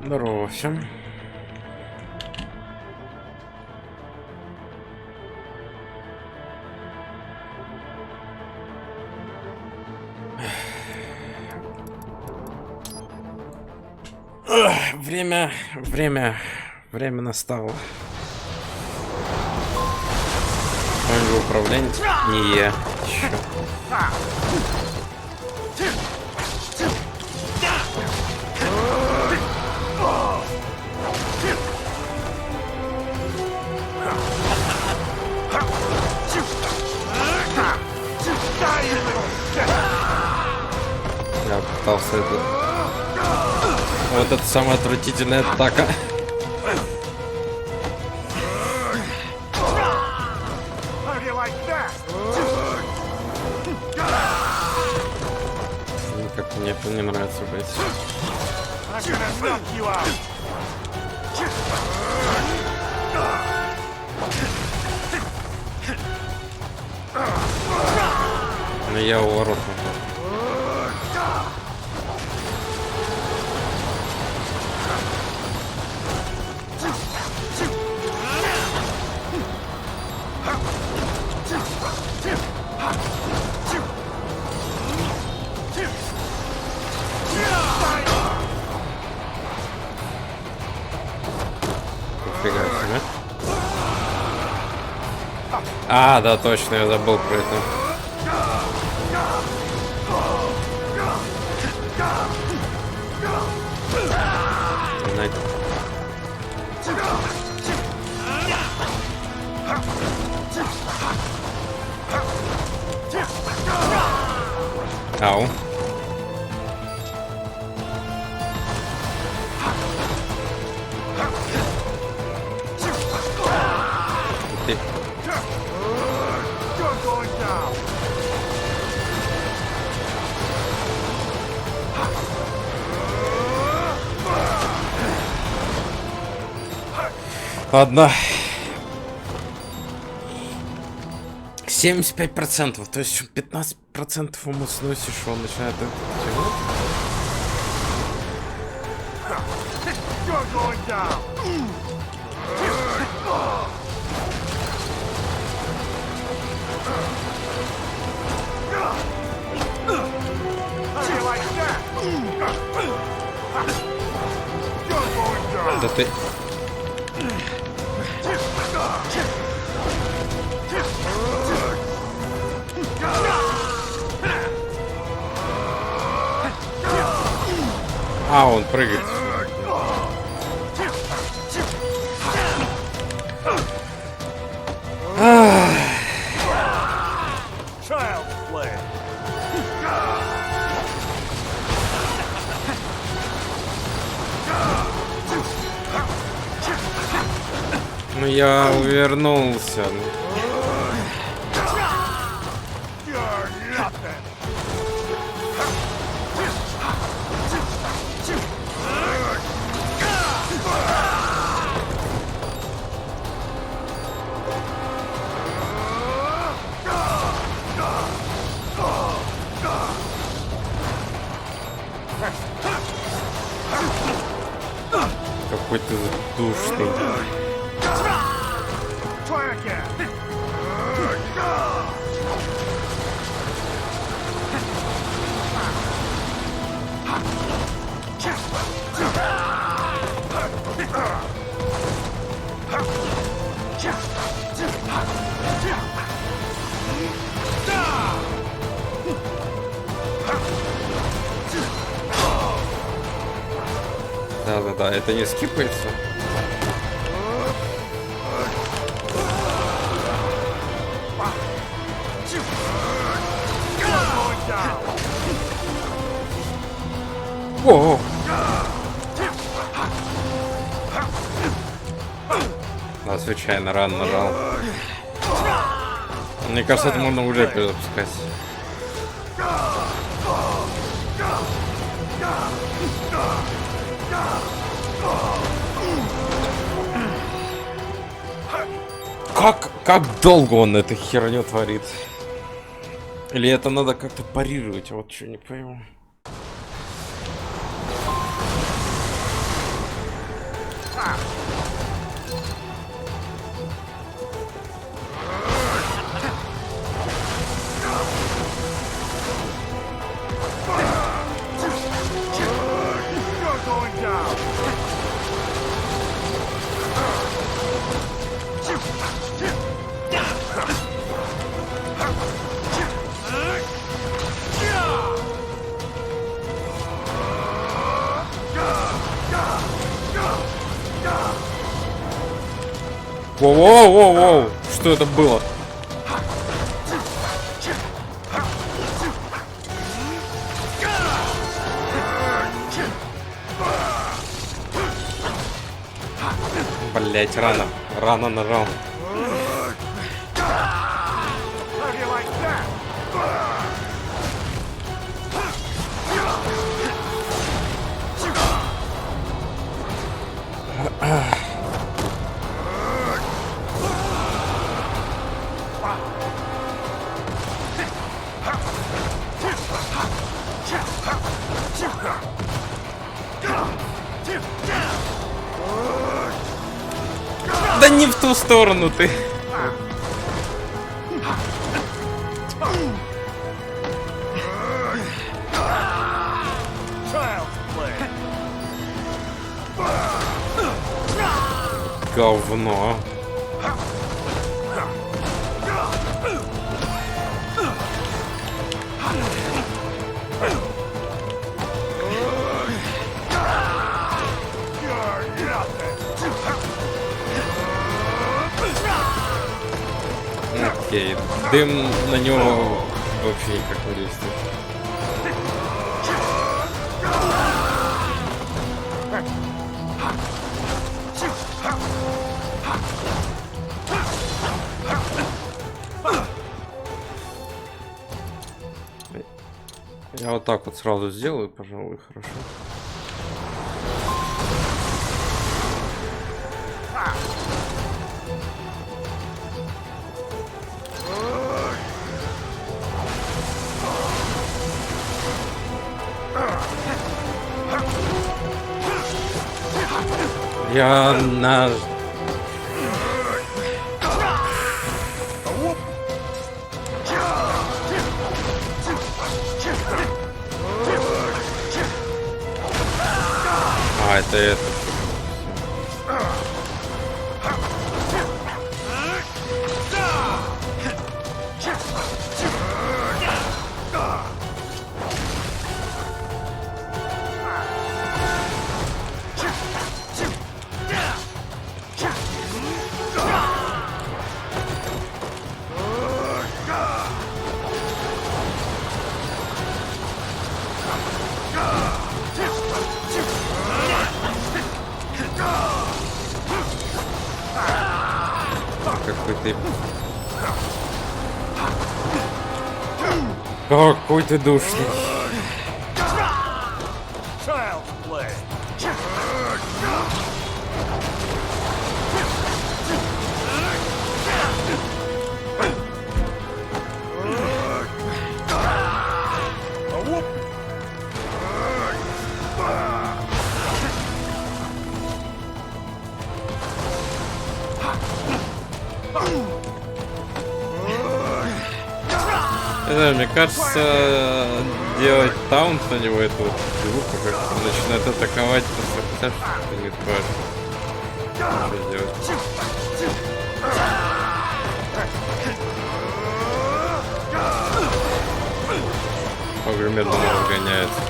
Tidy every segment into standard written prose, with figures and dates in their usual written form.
Здорово всем. Время настало. Он же управление не я. Чё? Я пытался это... Вот это самая отвратительная атака. Как мне это не нравится быть. Но я у ворот. А, да, точно, я забыл про это. Ау. Ты. Ладно. 75%, то есть 15% ему сносишь, он начинает тянуть. Да ты... А, он прыгает. Ну я увернулся. Какой ты душный. Да-да-да, это не скипается. О! Да, случайно рано нажал. Мне кажется, это можно уже перезапускать. Как долго он эту херню творит? Или это надо как-то парировать? Вот что не пойму. Воу-воу-воу-воу! Что это было? Блять, рано. Рано нажал. Да не в ту сторону ты. Говно. Окей, дым на него вообще никак не действует. Я вот так вот сразу сделаю, пожалуй, хорошо. Я на... А, это... Какой ты душный. Не знаю, мне кажется, делать таунт на него, эту вот фигурку, как начинает атаковать, просто что не важно. Что делать? Огр медленно разгоняется.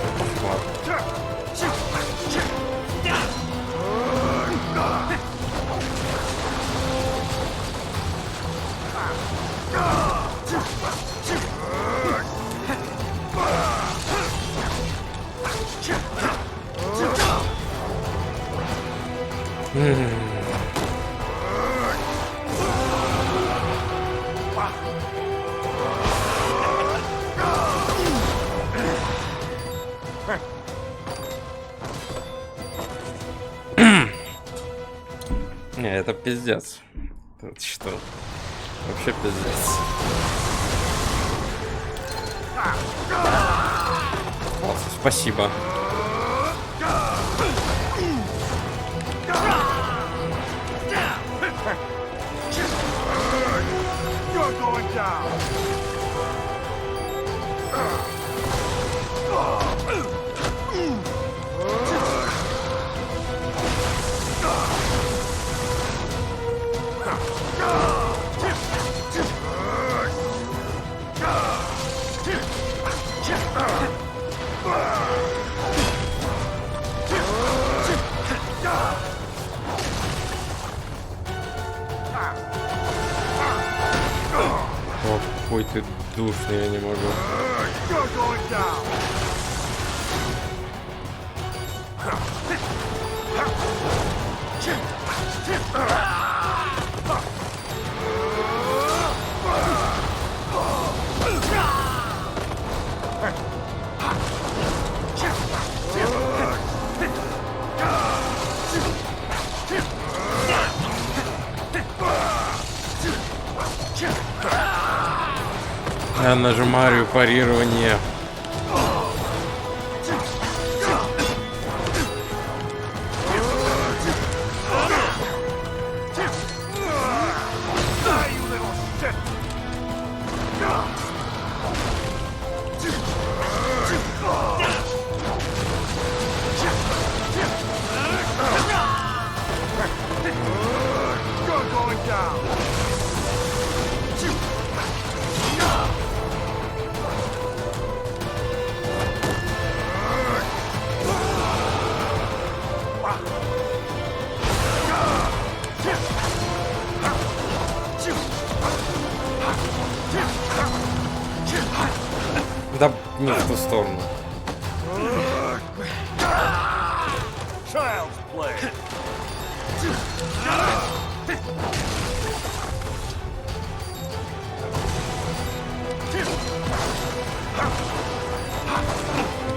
Не, это пиздец. Это что? Вообще пиздец. О, спасибо. Какой ты душный, я не могу. Я нажимаю парирование. Да, не в ту сторону.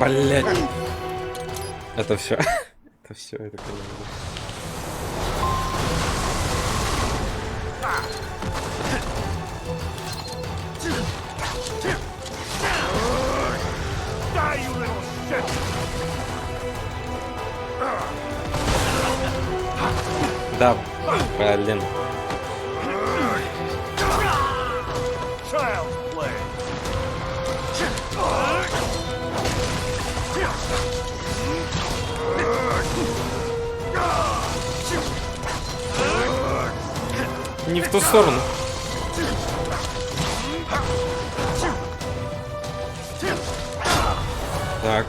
Блять. Это все. Это все, это понимаю. Да, блин. Не в ту сторону. Так.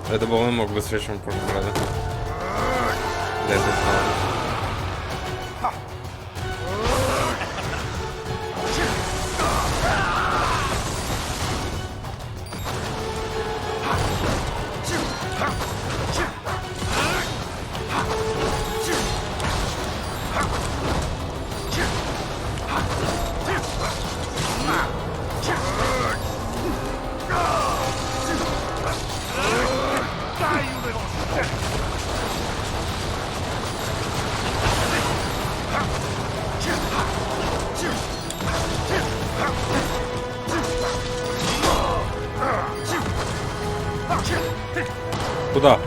Это было намного быстрее, чем в прошлом году. Для этой стороны. Куда?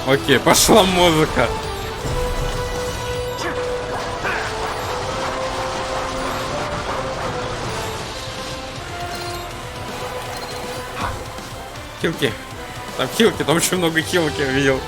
Окей, пошла музыка. Хилки. Там хилки, там очень много хилки я видел.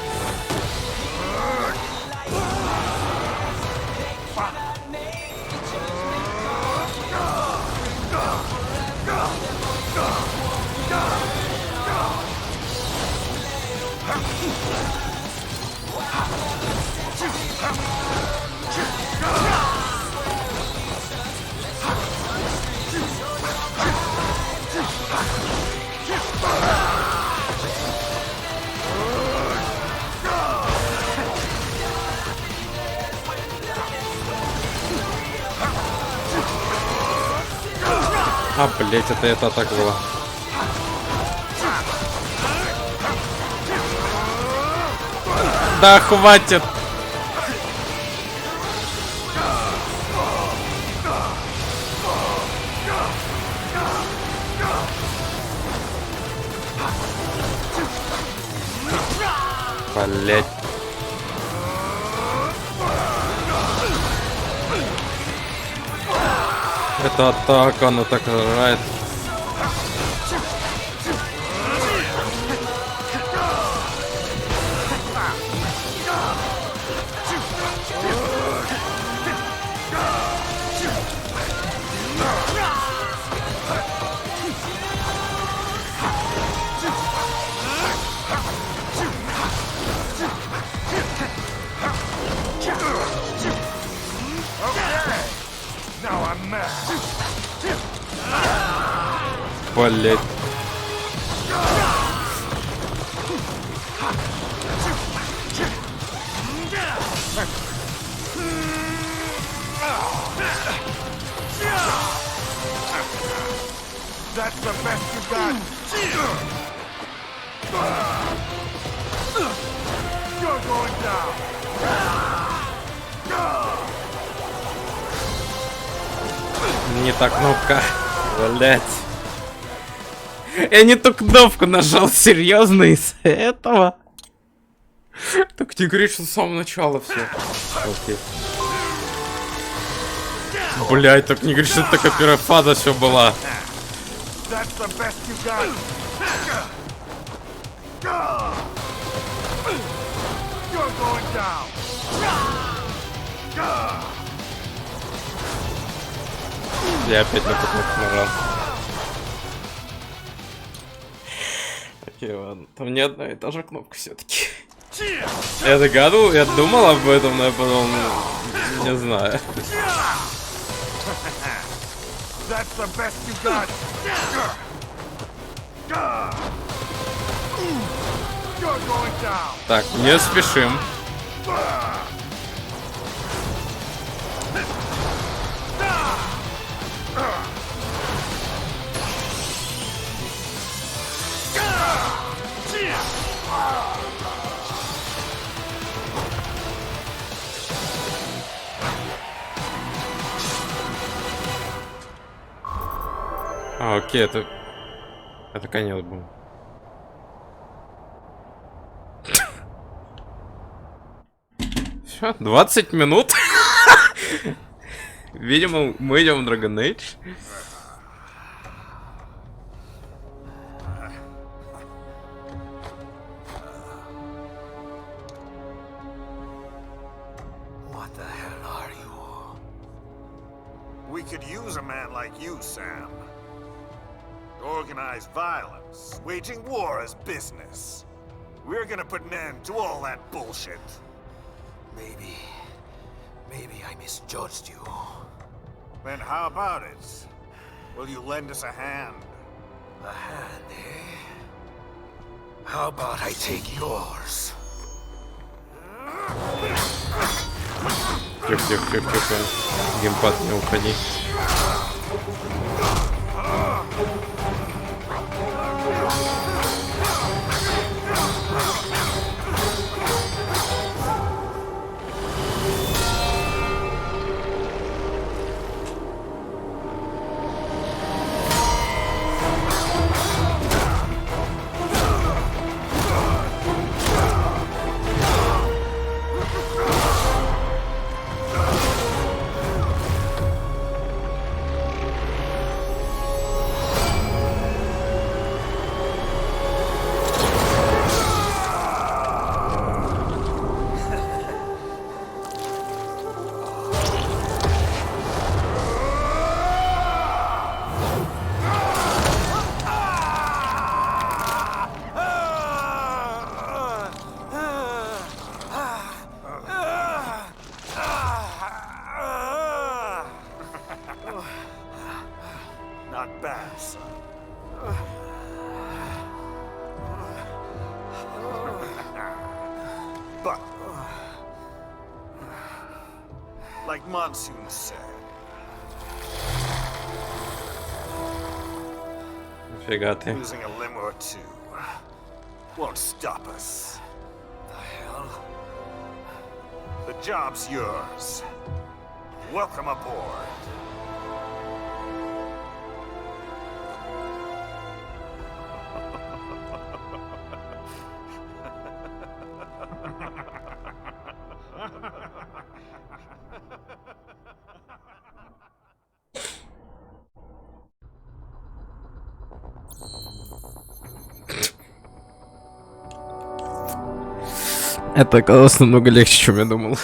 А, блять, это так было. Да, хватит. Блять. Это атака, она так нравится. Блять. That's the best you got. You're going down. Не та кнопка. Блять. Я не ту кнопку нажал, серьезно, из этого? Так не говори, что с самого начала все. Окей. Блять, так не говори, что это такая первая фаза все была. That's the best you got. You're going down. Я опять на ту кнопку нажал. Окей, ладно. Там не одна и та же кнопка все-таки. Я догадывал, я думал об этом, но я потом не знаю. That's the best you got. You're going down. Так, не спешим. А, окей, это конец был. Все, 20 минут. Видимо, мы идем в Dragon Age. What the hell are you? We could use a man like you, Sam. Organized violence, waging war as business. We're gonna put an end to all that bullshit. Maybe I misjudged you. Then how about it? Will you lend us a hand? A hand, eh? How about I take yours? Тихо. Геймпад, не уходи. Not bad, son. But, like Monsoon said, Фига ты. losing a limb or two won't stop us. The hell? The job's yours. Welcome aboard. Это оказалось намного легче, чем я думал.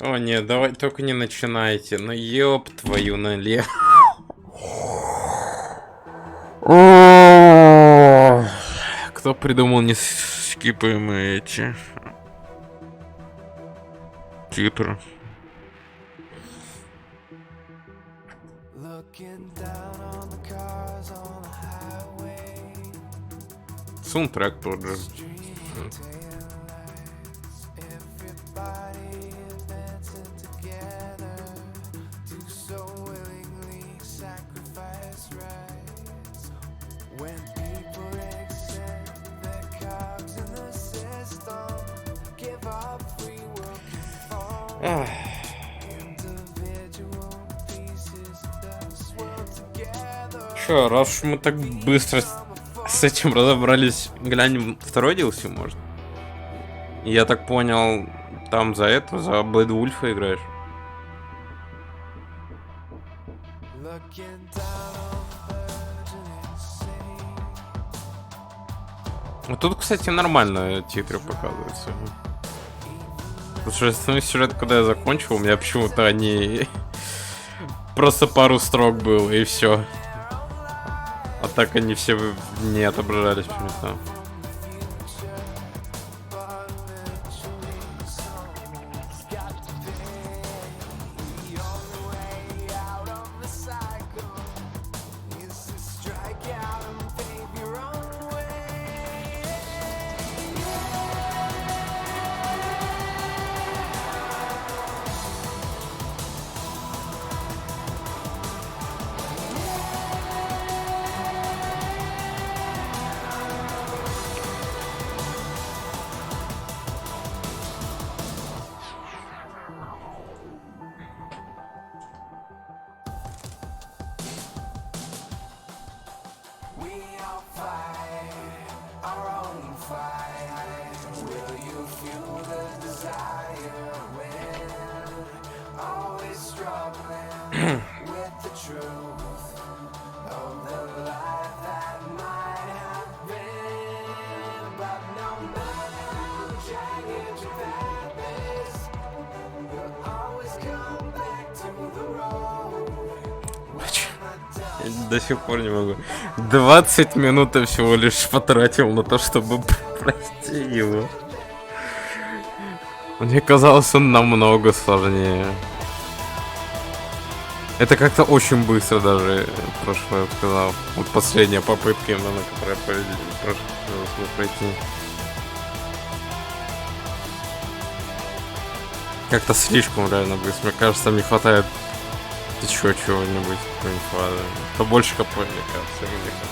О нет, давай только не начинайте. Ну ёб твою налево. Кто придумал нескипаемые эти? Титры. Саундтрек тот же. Чё, раз уж мы так быстро с этим разобрались, глянем второй DLC, может? Я так понял, там за это, за Блэйд Вульфа играешь. А тут, кстати, нормально титры показываются. Потому что основной сюжет, когда я закончил, у меня почему-то они... Просто пару строк было, и все. А так они все не отображались почему-то. До сих пор не могу. 20 минут я всего лишь потратил на то, чтобы пройти его. Мне казалось, он намного сложнее. Это как-то очень быстро даже прошло, я бы сказал. Вот последняя попытка именно, на которой прошло пройти. Как-то слишком реально быстро. Мне кажется, там не хватает еще чего-нибудь. Побольше КП, мне кажется, или как.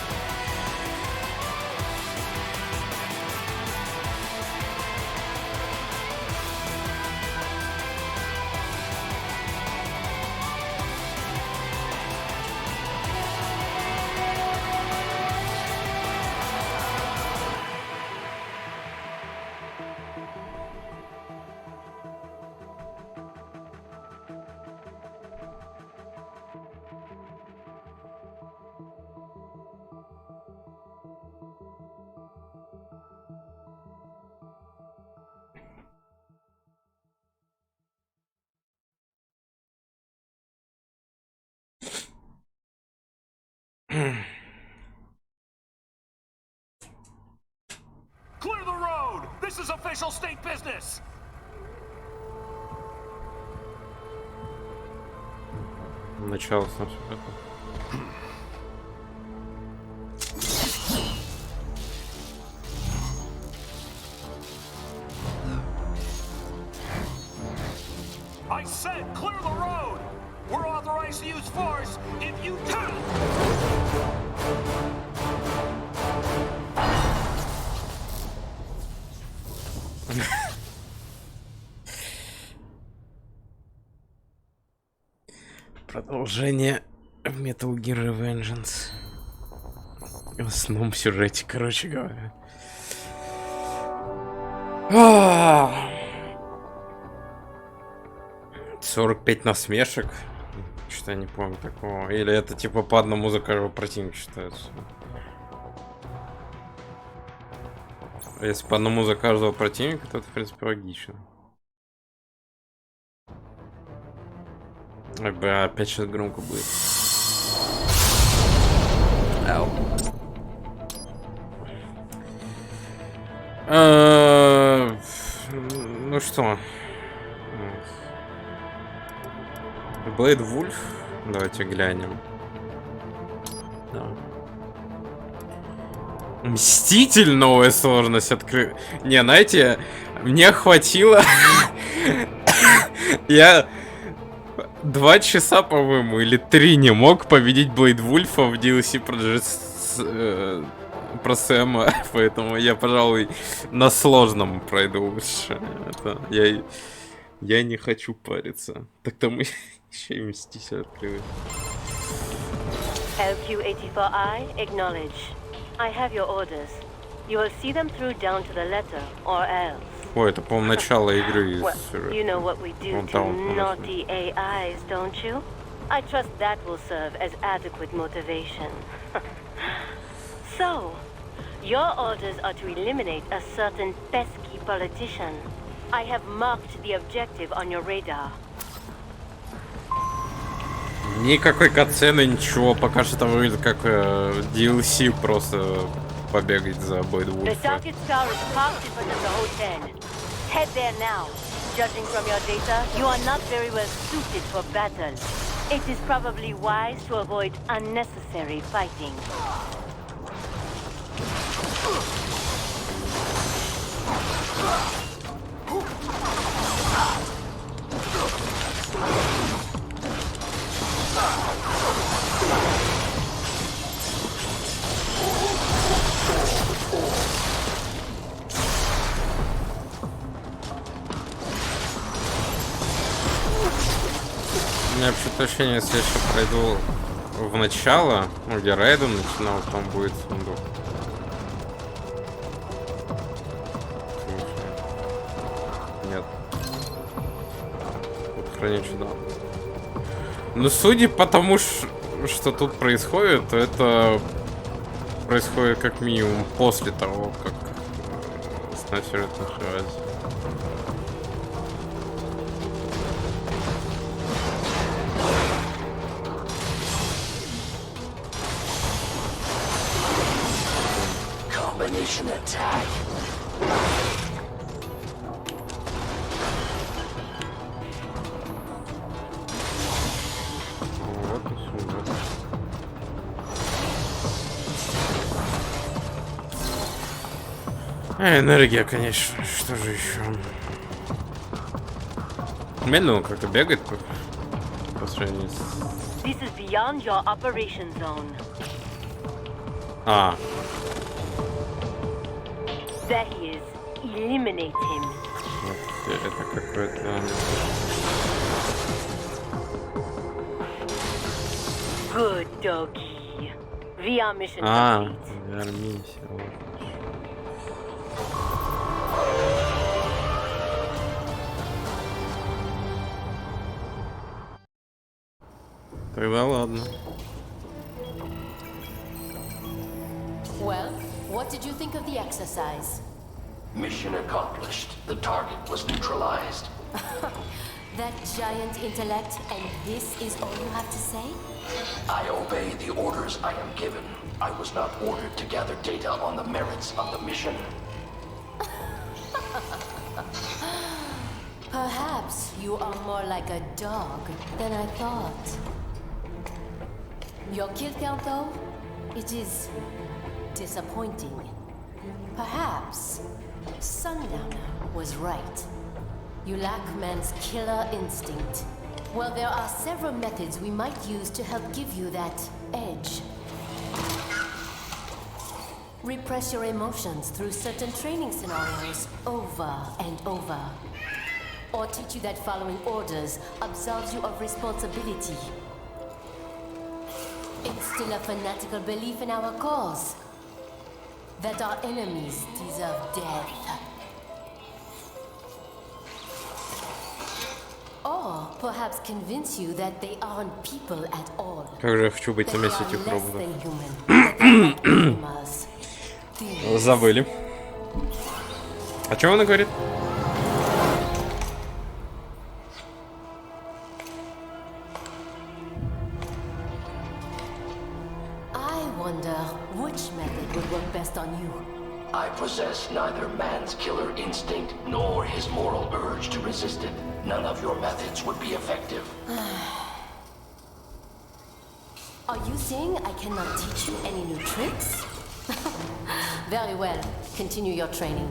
Clear the road! This is official state business! Начало сначала. I said clear the road! We're authorized to use force if you do! Продолжение в Metal Gear Revengeance. В основном сюжете, короче говоря. 45 насмешек. Что-то я не помню такого. Или это типа по одному за каждого противника считается. Если по одному за каждого противника, то это, в принципе, логично. Ой, бля, опять сейчас громко будет. Ау. Ну что? Блейд Вульф. Давайте глянем. Да. Мститель, новая сложность открыта. Не, знаете, мне хватило. Я 2 часа, по-моему, или 3 не мог победить Блейд Вульфа в DLC про Сэма, поэтому я, пожалуй, на сложном пройду лучше. Это я не хочу париться. Так там еще и Мститель открыли. LQ-84I, acknowledge. I have your orders. You will see them through down to the letter, or else. Ой, это, по-моему, начало игры из... Well, you know what we do to naughty AIs, don't you? I trust that will serve as adequate motivation. So, your orders are to eliminate a certain pesky politician. I have marked the objective on your radar. Никакой катсцены, ничего. Пока что там выглядит как DLC, просто побегать за Блейд The Вульфа. target star is parked in front of the hotel. Head there now. Judging from your data, you are not very well suited for battle. It is probably wise to avoid unnecessary fighting. У меня вообще-то ощущение, если я еще пройду в начало, ну, где рейдом начинал, там будет сундук. Нет. Тут хранить сюда. Но судя по тому, что тут происходит, то это происходит как минимум после того, как снайпер начинается. Combination attack. Вот и сундук. Энергия, конечно. Что же еще? Медленно как-то бегает по сравнению с... This is beyond your operation zone. А, There he is. Eliminate him. вот это какой-то... Good doggy. VR mission А, complete. вернись. Вот. Тогда ладно. Well, what did you think of the exercise? Mission accomplished. The target was neutralized. That giant intellect, and this is all you have to say? I obey the orders I am given. I was not ordered to gather data on the merits of the mission. Perhaps you are more like a dog than I thought. Your kill count, though, it is disappointing. Perhaps Sundowner was right. You lack man's killer instinct. Well, there are several methods we might use to help give you that edge. Repress your emotions through certain training scenarios over and over. Or teach you that following orders absolves you of responsibility. Instill a fanatical belief in our cause. That our enemies deserve death. Or perhaps convince you that they aren't people at all. Как же я хочу быть на That месте they этих are less роботов. than human. That they are not animals. Things. Забыли. О чем она говорит? I wonder which method would work best on you. I possess neither man's killer instinct nor his moral urge to resist it. None of your methods would be effective. Are you saying I cannot teach you any new tricks? Very well. Continue your training.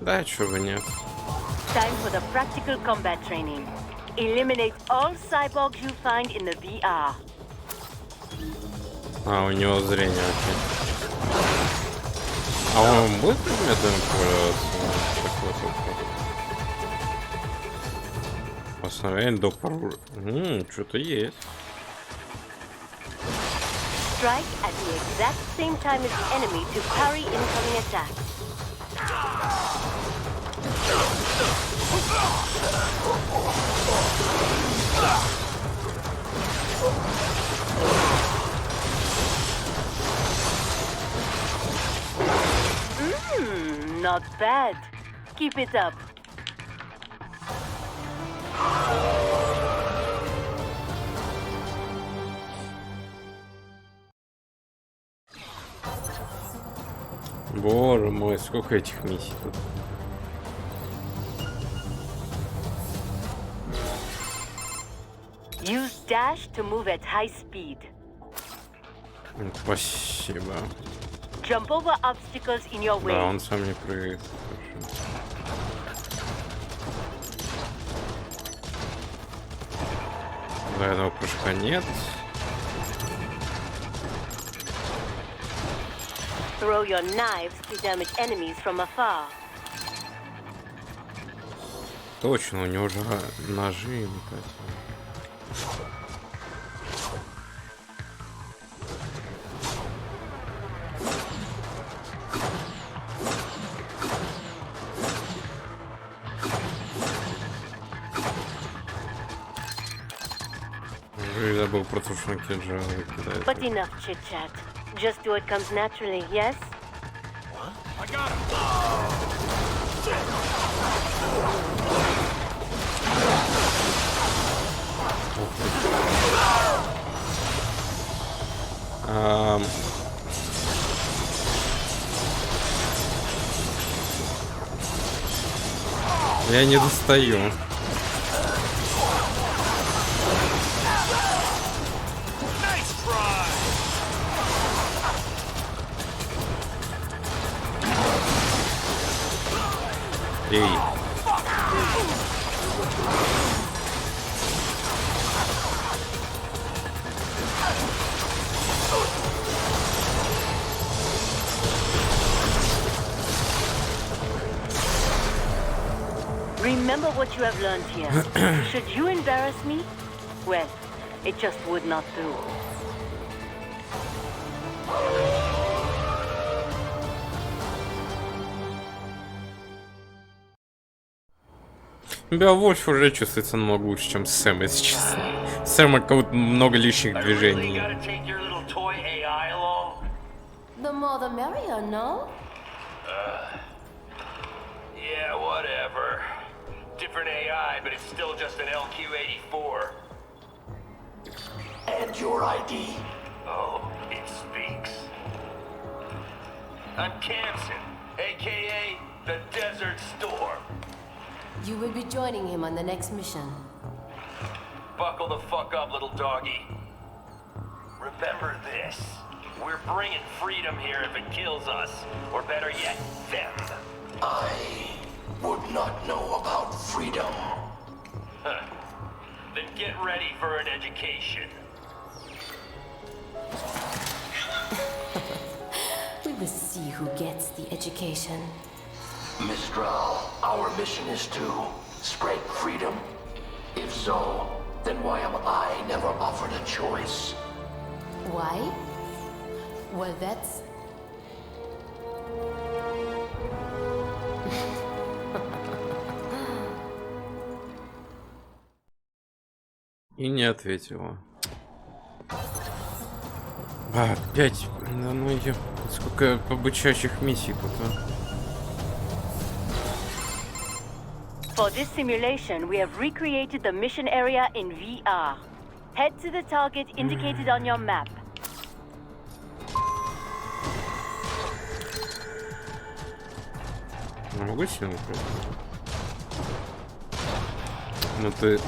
Да, чего бы нет. Time for the practical combat training. Eliminate all cyborgs you find in the VR. А, у него зрение, окей. А он будет предметами пользоваться? Такой только. Восстановление до пару. Что-то есть. Strike at the exact same time as the enemy to parry incoming attacks. Not bad. Keep it up. Боже мой, сколько этих миссий тут. Use dash to move at high speed. Спасибо. Jump over obstacles in your way. Да, он сам не прыгает. До этого прыжка нет. Throw your knives to damage enemies from afar. Точно, у него же ножи метать. Я забыл про то, что кинжалы кидает. But enough chit chat. Just do what comes naturally, yes? I got him. Я не достаю. Эй. Remember what you have learned here. Should you embarrass me? Well, it just would not do. Беовульф уже чувствуется намного лучше, чем Сэм, если честно. Сэм как-то много лишних движений. The more the merrier, no? Yeah, whatever. Different AI, but it's still just an LQ-84. And your ID? Oh, it speaks. I'm Kamsin, aka the Desert Storm. You will be joining him on the next mission. Buckle the fuck up, little doggy. Remember this. We're bringing freedom here if it kills us. Or better yet, them. I would not know about freedom. Huh. Then get ready for an education. We will see who gets the education. Mistral, our mission is to spread freedom. If so, then why am I never offered a choice? Why? Well, that's... И не ответила. Опять. Да ну ее. Сколько обучающих миссий тут, а? For this simulation, we have recreated the mission area in VR. Head to the target indicated on your map. Могу сильно? Ну ты...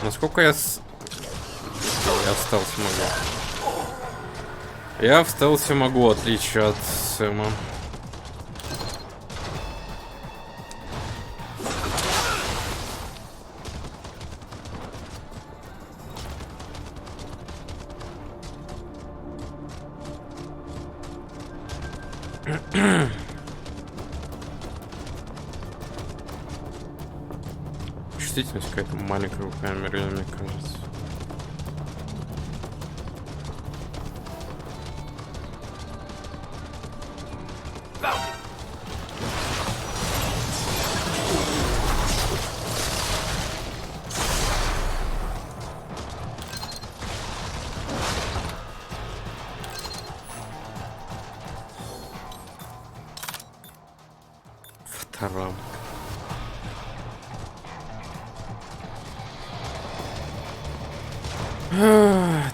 Насколько я в стелсе могу? Я в стелсе могу, в отличие от Сэма. Чувствительность какая-то маленькая у камеры, мне кажется. Фоторам.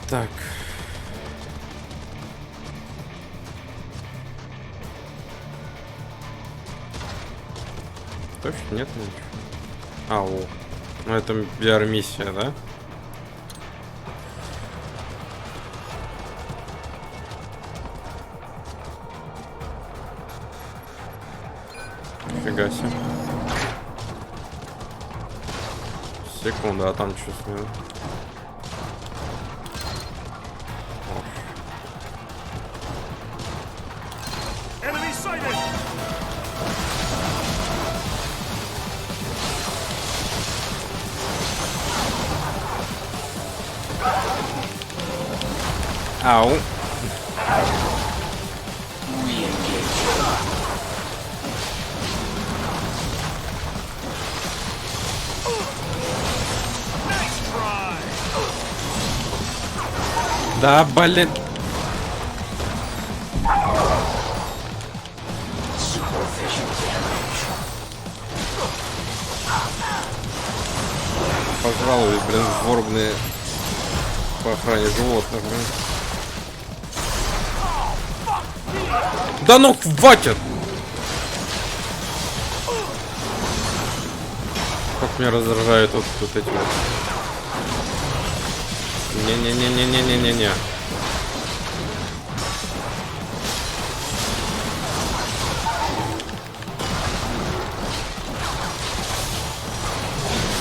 Так. Точно нет ничего. А, о. Ну это VR-миссия, да? Нифига себе. Секунду, а там что с ним? Enemy sighted! Ау. Да, блин. Пожалуй, блин, ворбные по охране животных, блин. Да ну хватит! Как меня раздражают вот эти вот. Не-не-не-не-не-не-не-не.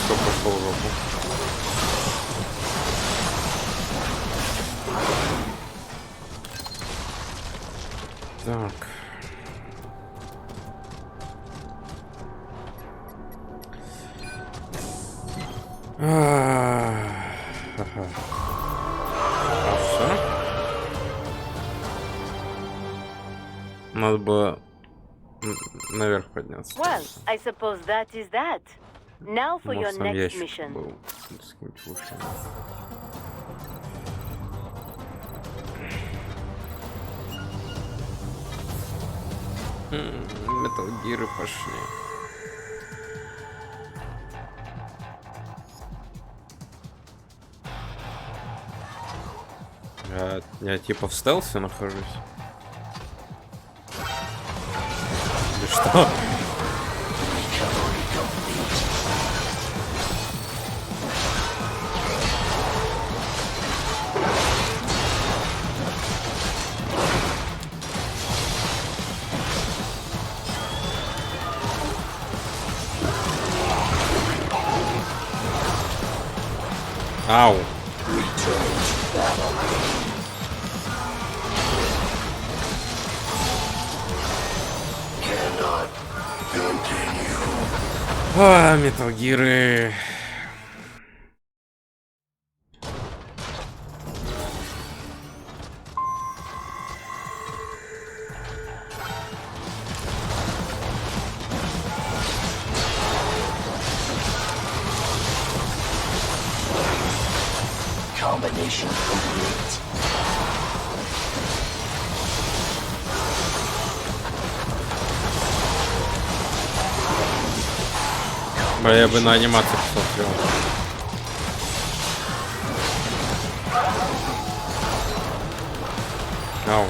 Что пошло в жопу? Так. Надо было наверх подняться. Well, I suppose that is that. Now for your Может, там next ящик mission. был с каким-то ушами. Металлгиры пошли. Я типа в стелсе нахожусь. Или что? Ау. А, металлгиры. Combination complete. Я бы на анимацию посмотрел. Ау.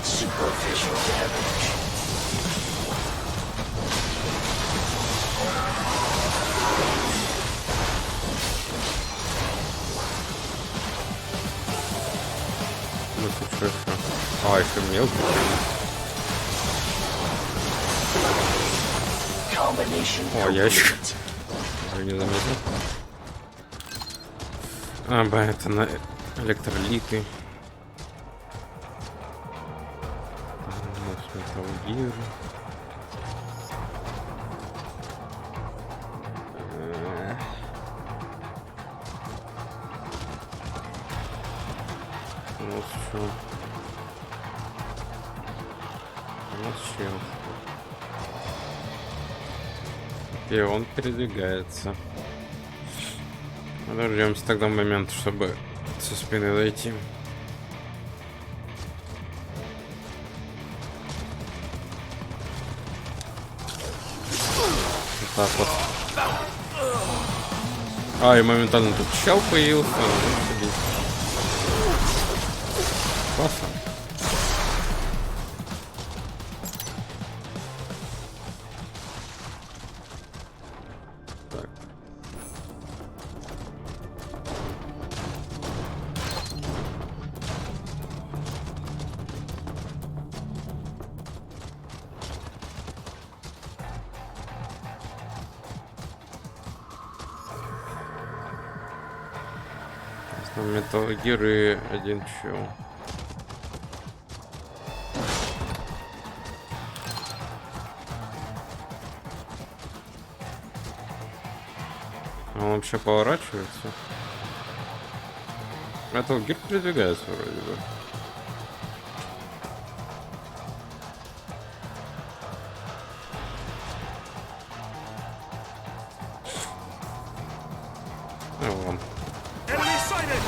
Superficial damage. Ну тут что еще? А, еще мелкий. Combination О, ящик. complete. Я не заметил. А, это на электролиты. Металлгир. Вот что. Вот чем. И он передвигается. Дождемся тогда момента, чтобы со спины дойти. Вот так вот. А, и моментально тут чел появился. Классно. Так. Металлгир и один чел. Он вообще поворачивается. Металлгир передвигается вроде бы. Ну вон. Enemy sighted!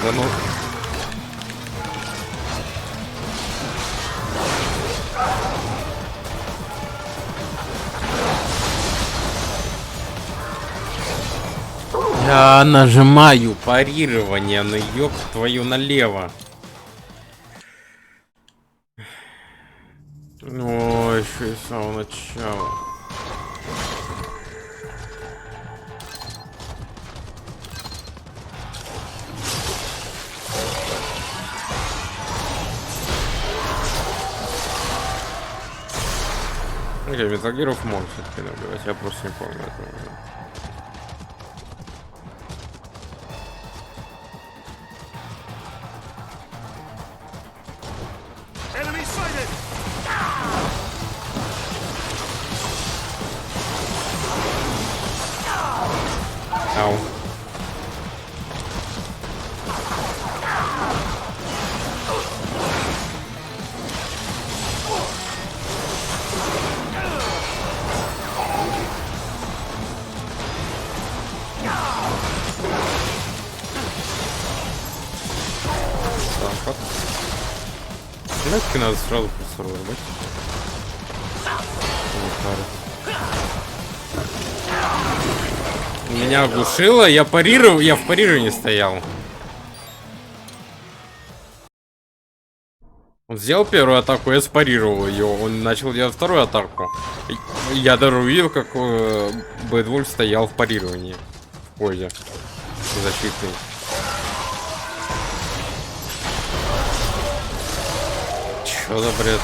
Да ну. Я нажимаю парирование, но ёб твою налево. Ой, еще и с самого начала. Окей, металлгиров можно все-таки набивать, я просто не помню этого. Enemy sighted! Ау. Так, вот. Знаете, надо сразу просто рвать. Меня оглушило, я парировал, я в парировании стоял. Он сделал первую атаку, я спарировал ее. Он начал делать вторую атаку. Я даже увидел, как Бэдвульф стоял в парировании. В позе. Защитный. Чё за бред?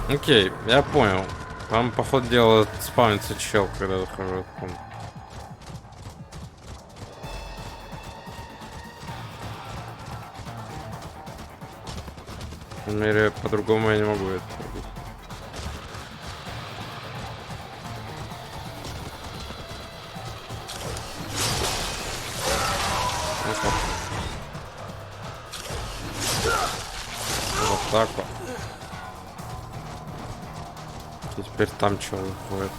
Окей, я понял. Там, по ходу дела, спавнится чел, когда я захожу. По крайней мере, по-другому я не могу это делать. Вот так вот. И теперь там что выходит?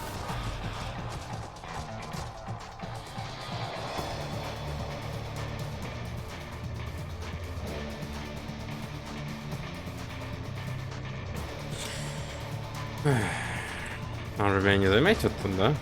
Он же меня не заметит тут, да?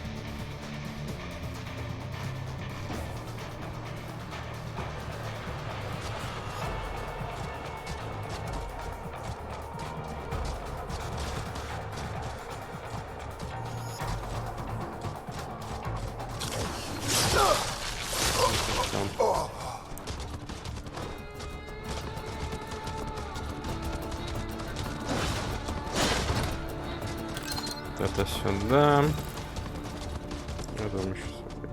Это сюда. Это мы еще сюда.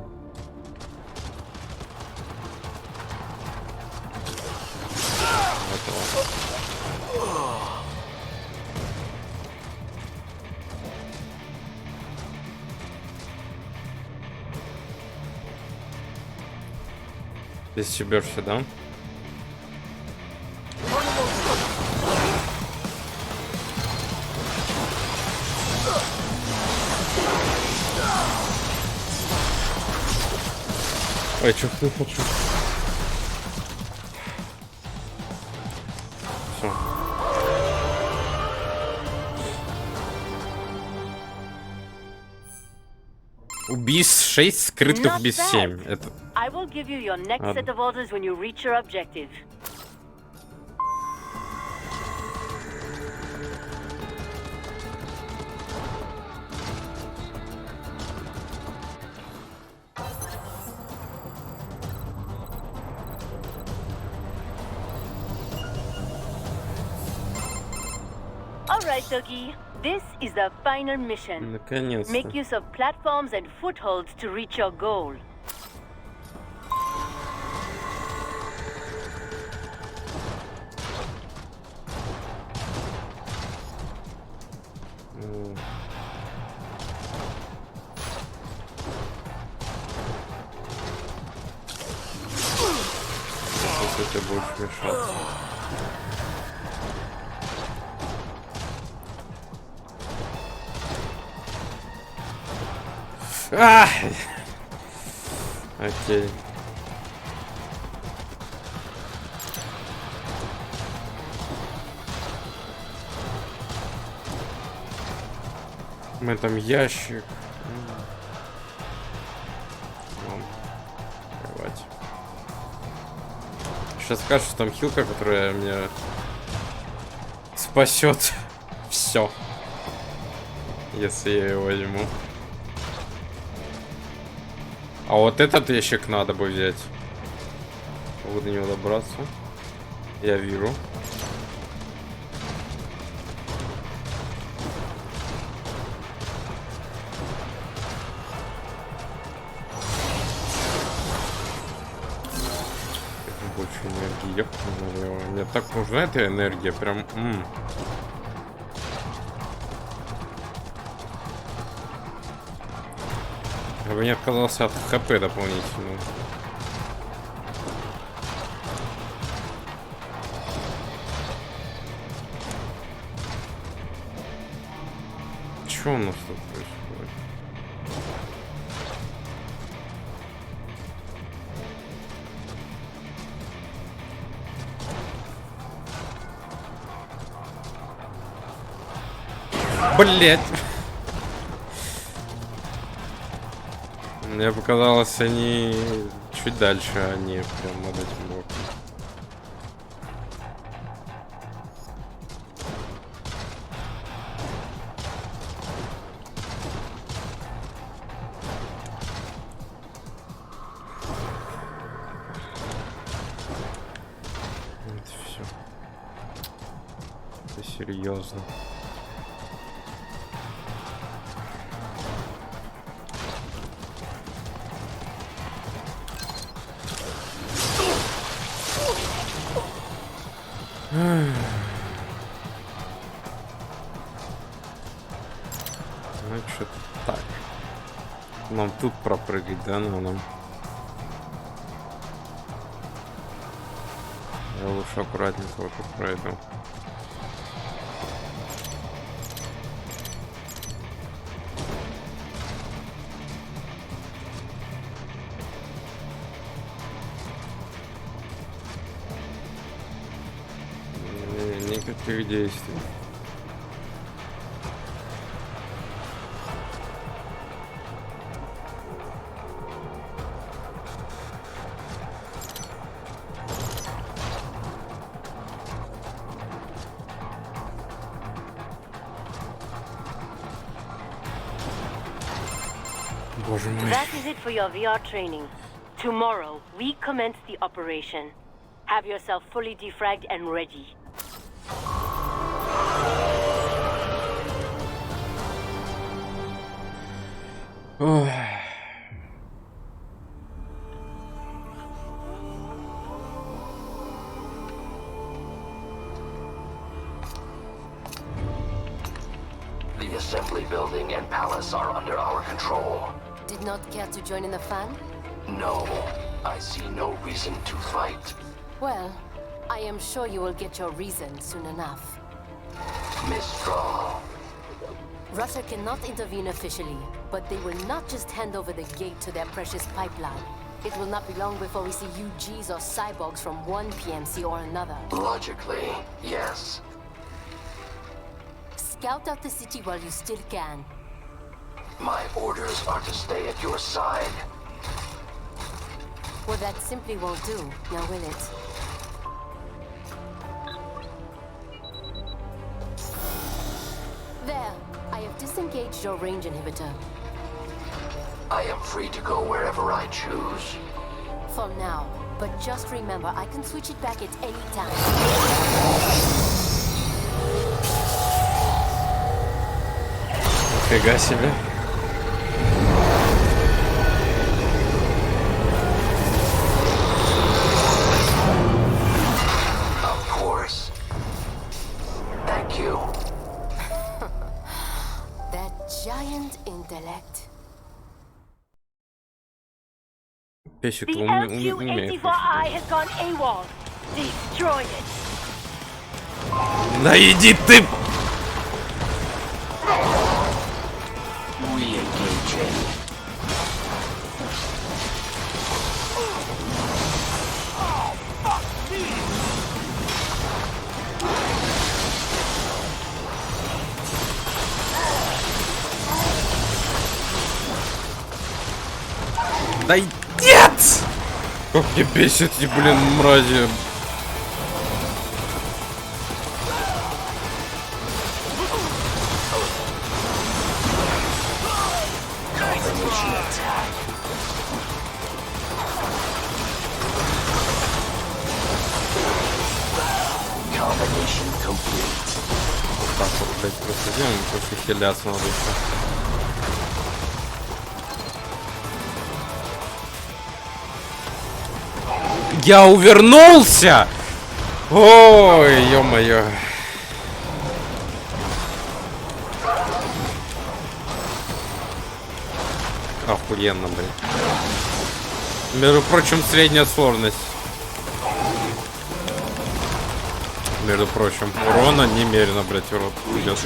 Ты стебешься, да? Ой, чё не хочу. Всё. Убийств 6, скрытых убийств 7. Это... I will give you your next Ладно. set of orders when you reach your objective. Alright, Doggy. This is the final mission. Наконец-то. Make use of platforms and footholds to reach your goal. Если ты будешь мешаться. Окей. Мы там ящик. Вон. Открывать. Сейчас скажешь, что там хилка, которая меня спасет все, если я его возьму. А вот этот ящик надо бы взять. Могу до него добраться. Я вижу. Больше энергии. Ёпта, мне так нужна эта энергия. Прям... Я бы не отказался от ХП дополнительно. Что у нас тут происходит? Блять! Мне показалось, они чуть дальше, они прям над этим блоком. Это все. Это серьезно. Ну, что-то так. Нам тут пропрыгать, да, но нам... Я лучше аккуратненько вот тут пройду. Никаких действий. Боже мой. That is it for your VR training. Tomorrow, we commence the operation. Have yourself fully defragged and ready. Ой. The assembly building and palace are under our control. Did not care to join in the fun? No, I see no reason to fight. Well, I am sure you will get your reason soon enough. Mistral. Russia cannot intervene officially, but they will not just hand over the gate to their precious pipeline. It will not be long before we see UGs or cyborgs from one PMC or another. Logically, yes. Scout out the city while you still can. My orders are to stay at your side. Well, that simply won't do, now will it? There, I have disengaged your range inhibitor. I am free to go wherever I choose. For now, but just remember, I can switch it back at any time. Нифига себе. Of course. Thank you. That giant intellect. Песик, The умеет. LQ-84I has gone AWOL. Destroy it. Да иди ты! Re-engaging. Да нет! Как мне бесит эти, блин, мрази. Combination attack. Combination complete. Вот так вот, блядь, просто делаем, просто хиляться надо еще. Я увернулся! Ой, ё-моё. Охуенно, блин. Между прочим, средняя сложность. Между прочим, урона немерено, блядь, урод идет.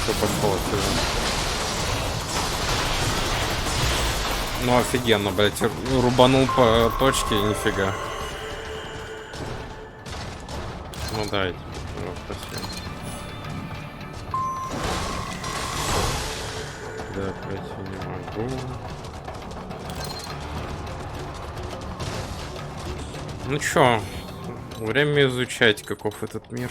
Все пошло отсюда. Ну офигенно, блядь, рубанул по точке и нифига. Ну дайте, спасибо. Да, пройти не могу. Ну чё, время изучать, каков этот мир.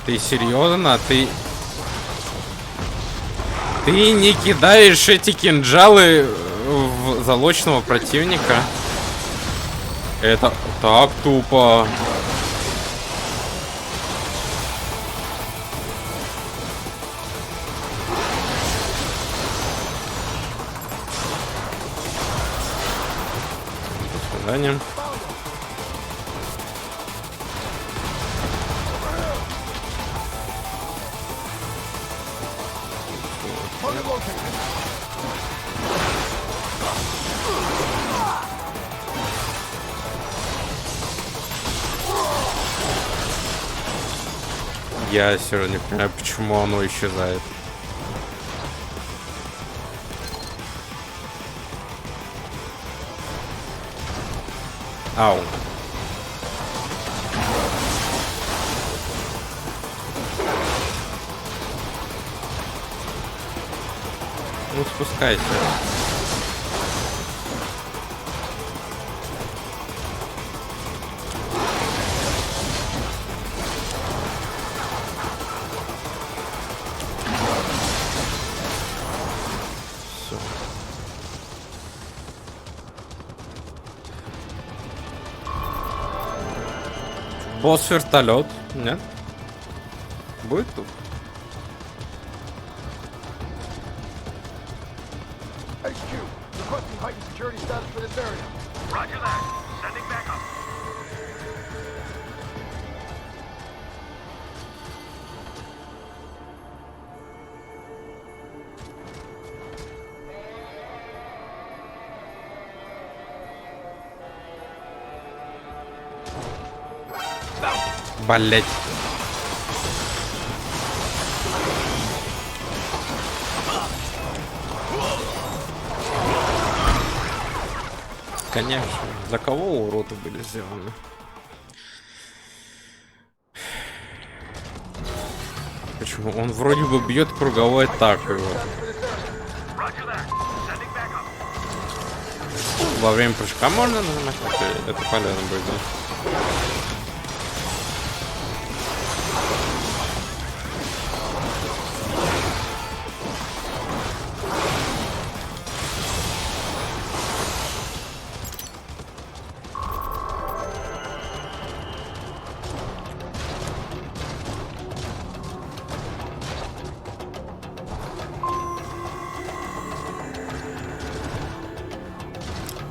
Ты серьезно? Ты не кидаешь эти кинжалы в залочного противника? Это так тупо. До свидания. Я все равно не понимаю, почему оно исчезает. Ау. Ну, спускайся. Босс вертолет, нет? Будет тут? Блять. Конечно. Для кого уроды были сделаны? Почему? Он вроде бы бьет круговой атакой. Во время прыжка можно нажимать? Это полезно будет, да?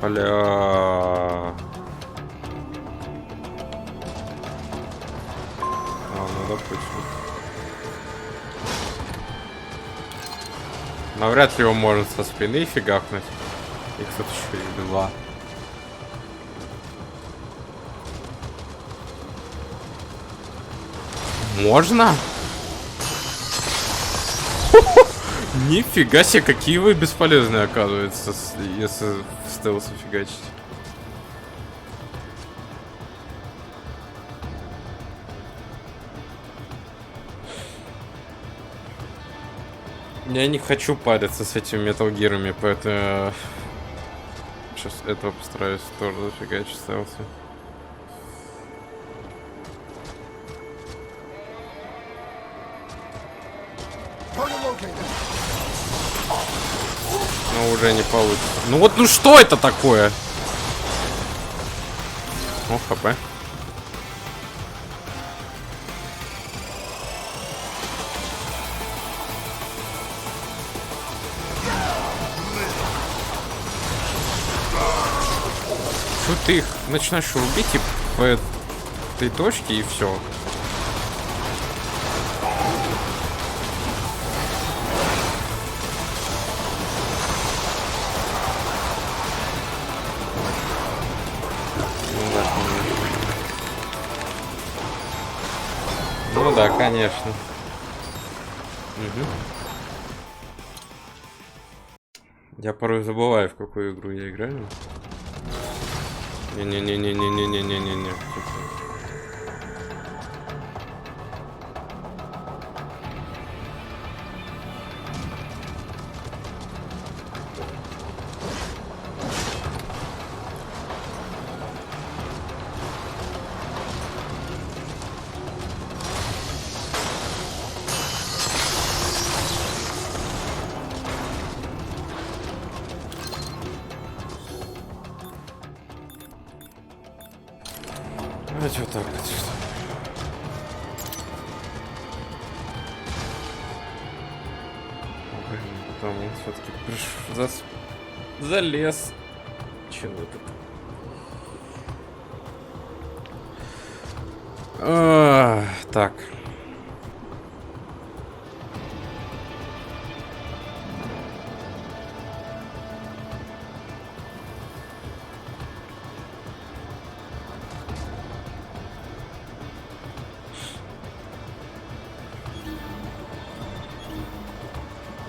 Бля. Ну допустим. Навряд ли его можно со спины фигакнуть. Их тут еще и два. Можно? Нифига себе, какие вы бесполезные, оказывается, если в стелсе фигачить. Я не хочу париться с этими Metal Gear'ами, поэтому сейчас этого постараюсь тоже зафигачить в стелсе. Ну, уже не получится. Ну вот, ну что это такое? О, хп. Что ты их начинаешь рубить и по этой точке и все. Ну да, конечно. Угу. Я порой забываю, в какую игру я играю. Не-не-не-не-не-не-не-не-не-не. Давайте вот так вот. Блин, потом он все-таки залез. Чего тут? Так.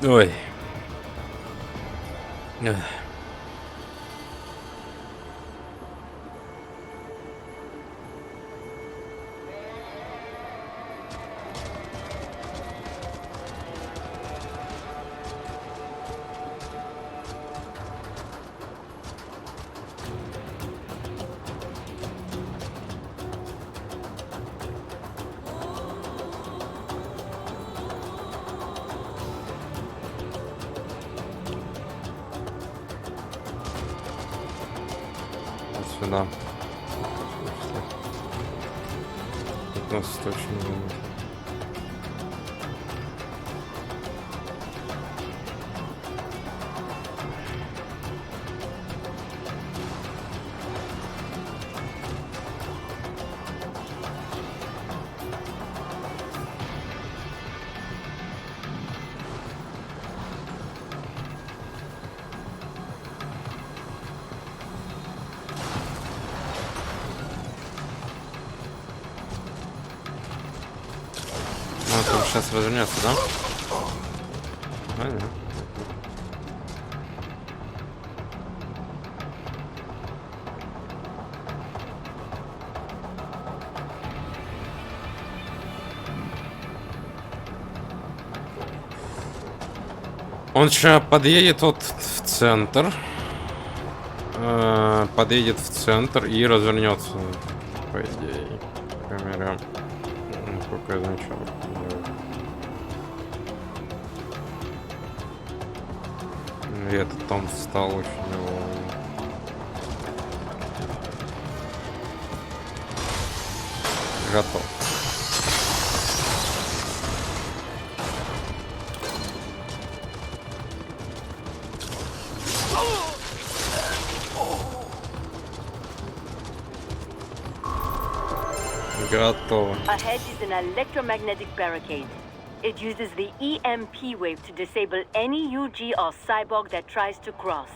Ой. Эх. Сюда. Тут нас точно нет. Он сейчас развернется, да? Понятно. Он сейчас подъедет вот в центр. Подъедет в центр и развернется, по идее. Камера. Сколько я замечал. И этот там встал очень невольно. Готов. Готово. Ahead is an electromagnetic barricade. It uses the EMP wave to disable any UG or cyborg that tries to cross.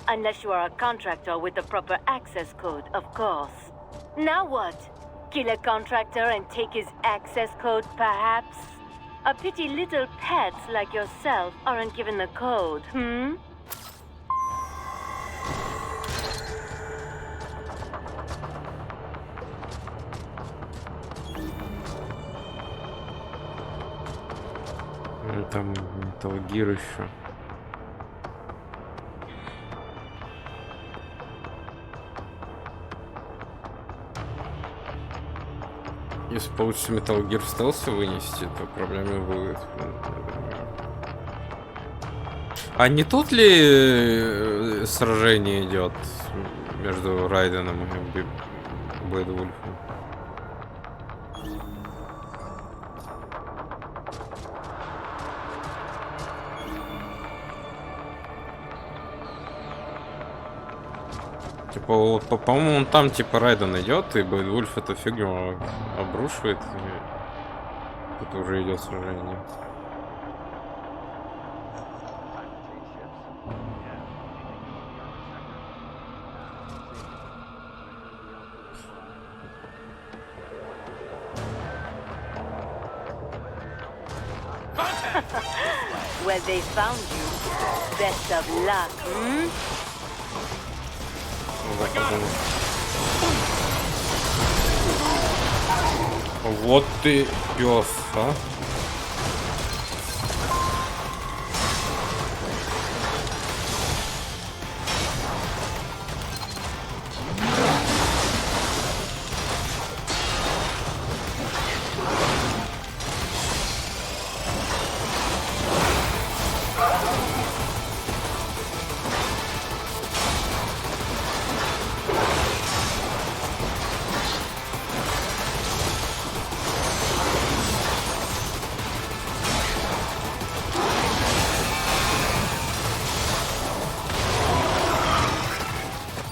Unless you are a contractor with the proper access code, of course. Now what? Kill a contractor and take his access code, perhaps? A pity little pets like yourself aren't given the code, hmm? Там Metal Gear еще. Если получится Metal Gear в стелсе вынести, то проблемы будет. А не тут ли сражение идет между Райденом и Блэдвульфом? Типа, по-моему, он там типа Райден идет, и Блэдвульф эту фигню обрушивает, и тут уже идет сражение. Well, they found you. Best of luck, hmm? Вот ты пёс, а?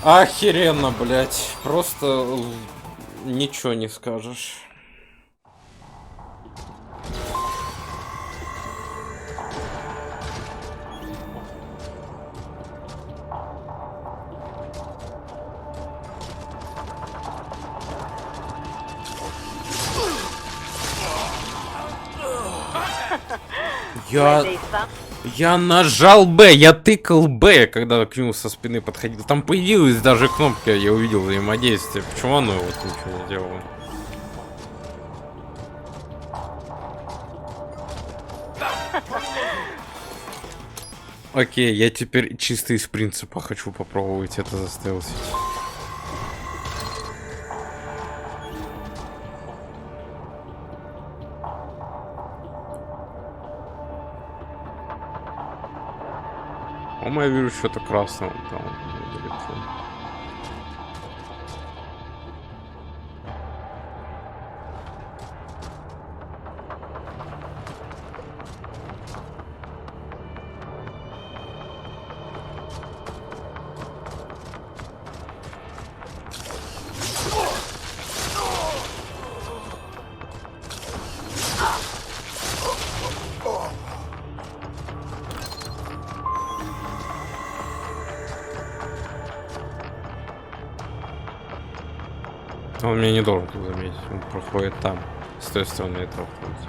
Охеренно, блядь. Просто ничего не скажешь. Я нажал Б, я тыкал Б, когда к нему со спины подходил. Там появилась даже кнопка, я увидел взаимодействие. Почему оно вот ничего не делало? Окей, я теперь чисто из принципа хочу попробовать это застелсить. По-моему, я вижу что-то красное там недалеко. Он меня не должен тут заметить, он проходит там, с той стороны этого входит.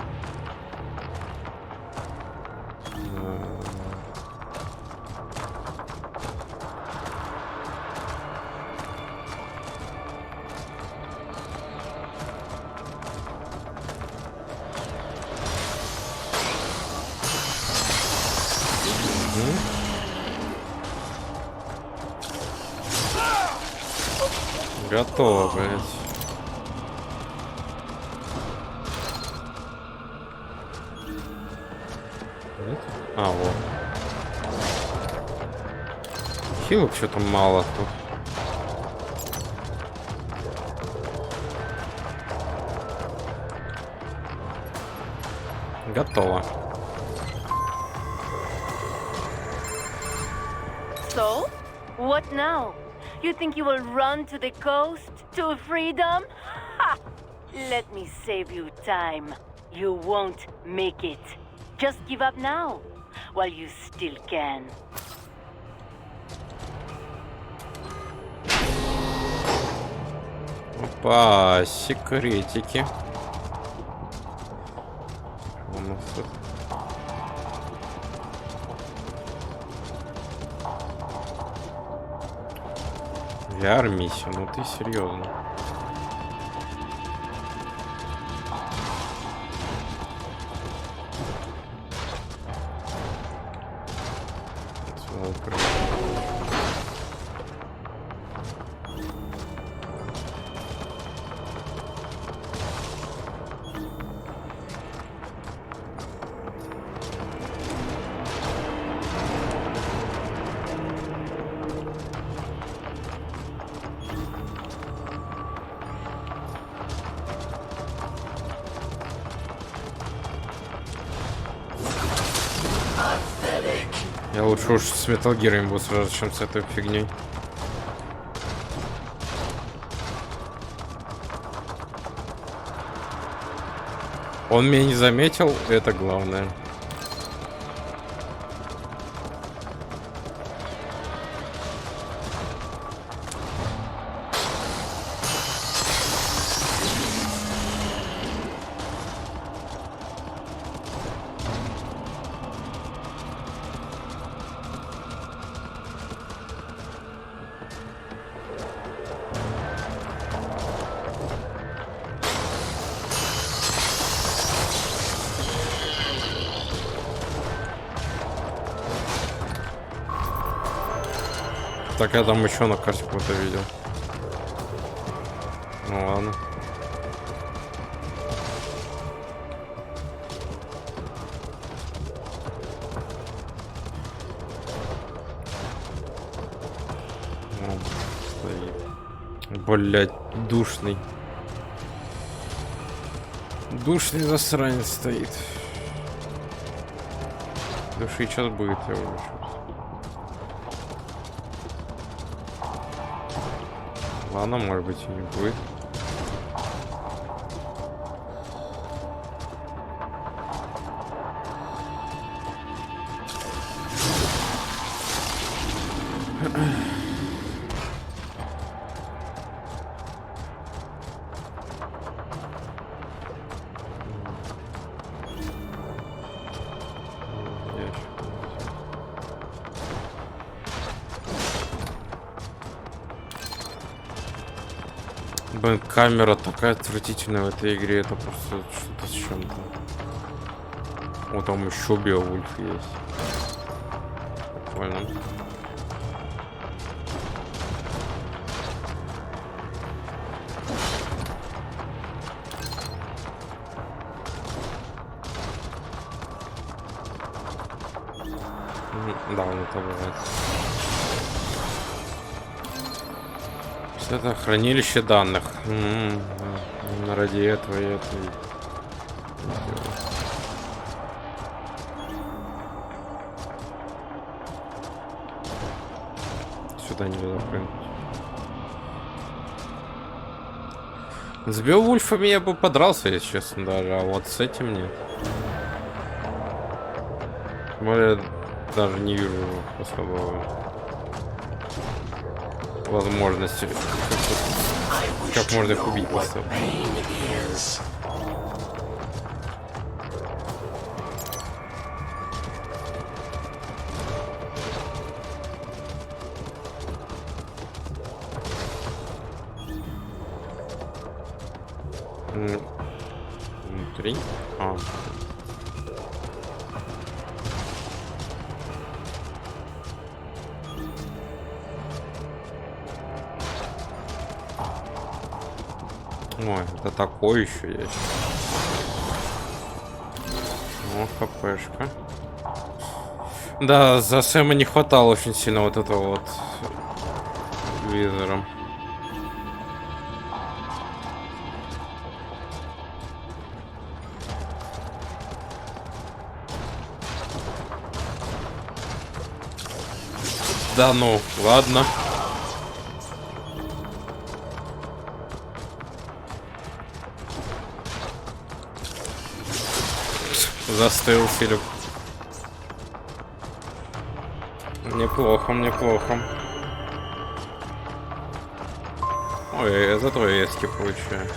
Готово, блядь. А, вот. Хилок что-то мало тут. Готово. So, what now? You think you will run to the coast to freedom? Ha! Let me save you time. You won't make it. Just give up now, while you still can. Опа, секретики. У нас тут... VR-миссия, ну ты серьезно. Я лучше уж с Metal Gear буду сражаться, чем с этой фигней. Он меня не заметил, это главное. Так я там еще на карте кого-то видел. Ну ладно. О, стоит. Блять, душный. Душный засранец стоит. Души сейчас будет, я уже. Ладно, может быть и не будет. Блин, камера такая отвратительная в этой игре, это просто что-то с чем-то. Вот там еще Беовульф есть. Прикольно. Да, он это бывает. Это хранилище данных. Ради этого я это делаю. Сюда нельзя прыгнуть. С Беовульфами я бы подрался, если честно, даже, а вот с этим нет. Тем более даже не вижу особого возможности, как можно их убить просто. Внутри? А. Ой, это такое еще есть. О, хпшка. Да, за Сэма не хватало очень сильно вот этого вот визора. Да ну, ладно. Застыл Филипп. Неплохо, неплохо. Ой, я зато эски получаю.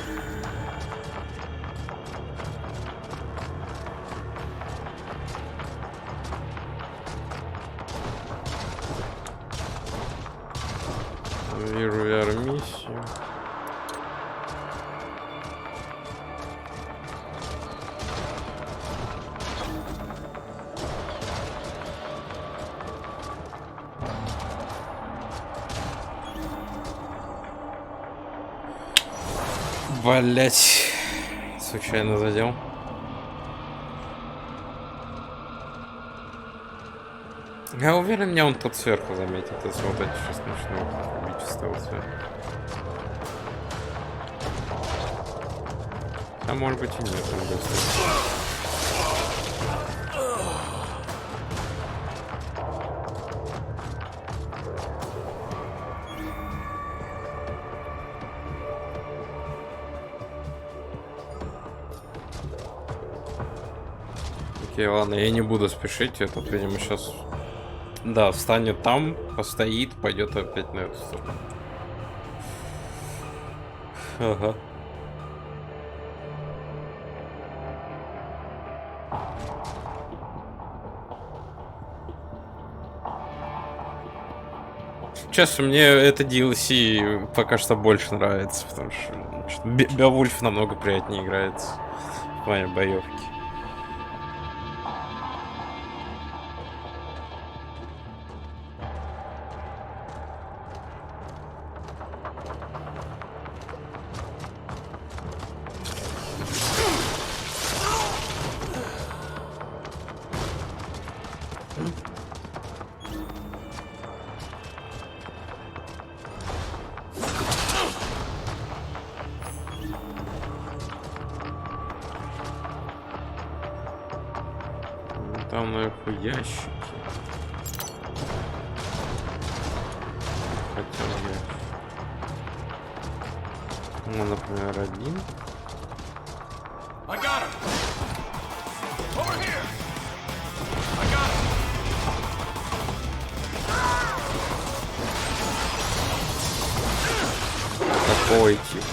Вижу я миссию. Блять, случайно задел. Я уверен, меня он тут сверху заметит, если вот эти сейчас начну убить в стелсе. А может быть и нет, он быстро. Окей, ладно, я не буду спешить, этот, видимо, сейчас... Да, встанет там, постоит, пойдет опять на эту сторону. Ага. Честно, мне это DLC пока что больше нравится, потому что Беовульф намного приятнее играется в плане боевки. Там наверху ящики. Хотел я. Ну, например, один. I got him. Over here. I got him. Такой тип.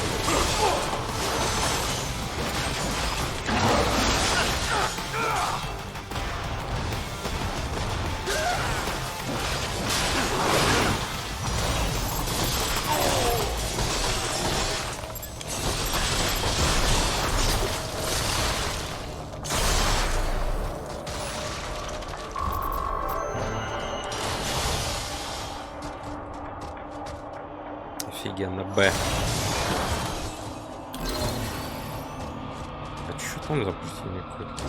Офигенно, Б. А что там запустили какой-то?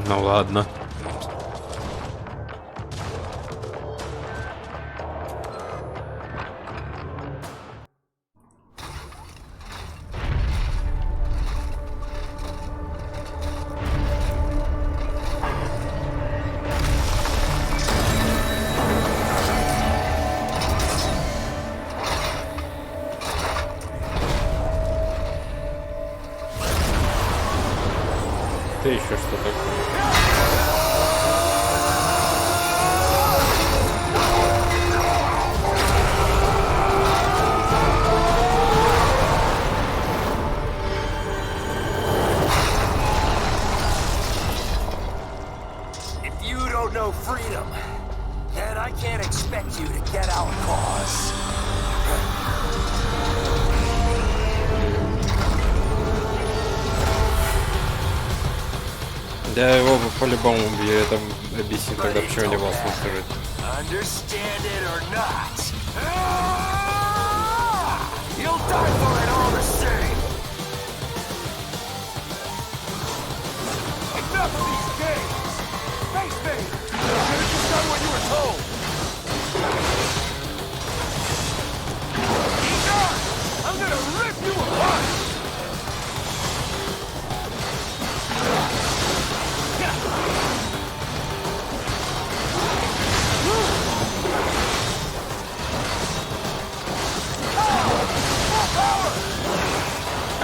Ну ладно. Ты еще что такое? If you don't know freedom, then I can't expect you to get our cause. Да его по-любому убью, это объяснит тогда, почему я не вас слушать. Understand it or not. You'll die for it all the same. Enough of these games. Face me. You should have just done what you were told. Enough! I'm gonna rip you apart.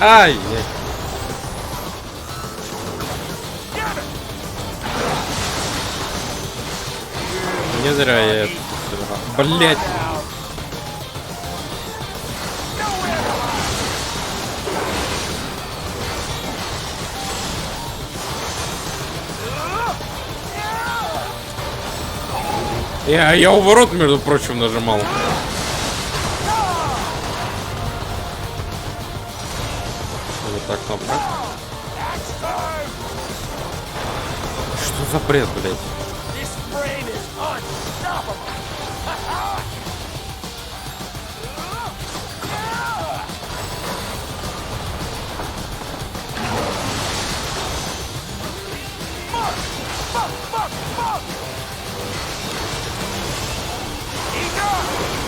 Ай! Не зря я это... Блять! Я уворот, между прочим, нажимал. Вот так кнопка. Что за бред, блядь?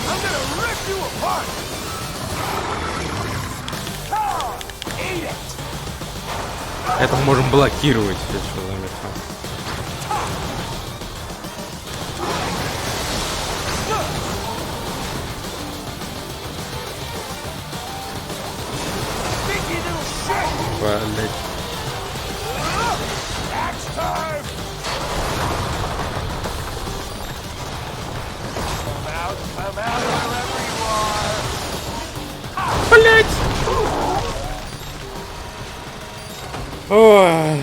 I'm gonna rip you apart! Eat it! Это мы можем блокировать, если что заметно. Блять. Блять! Ой.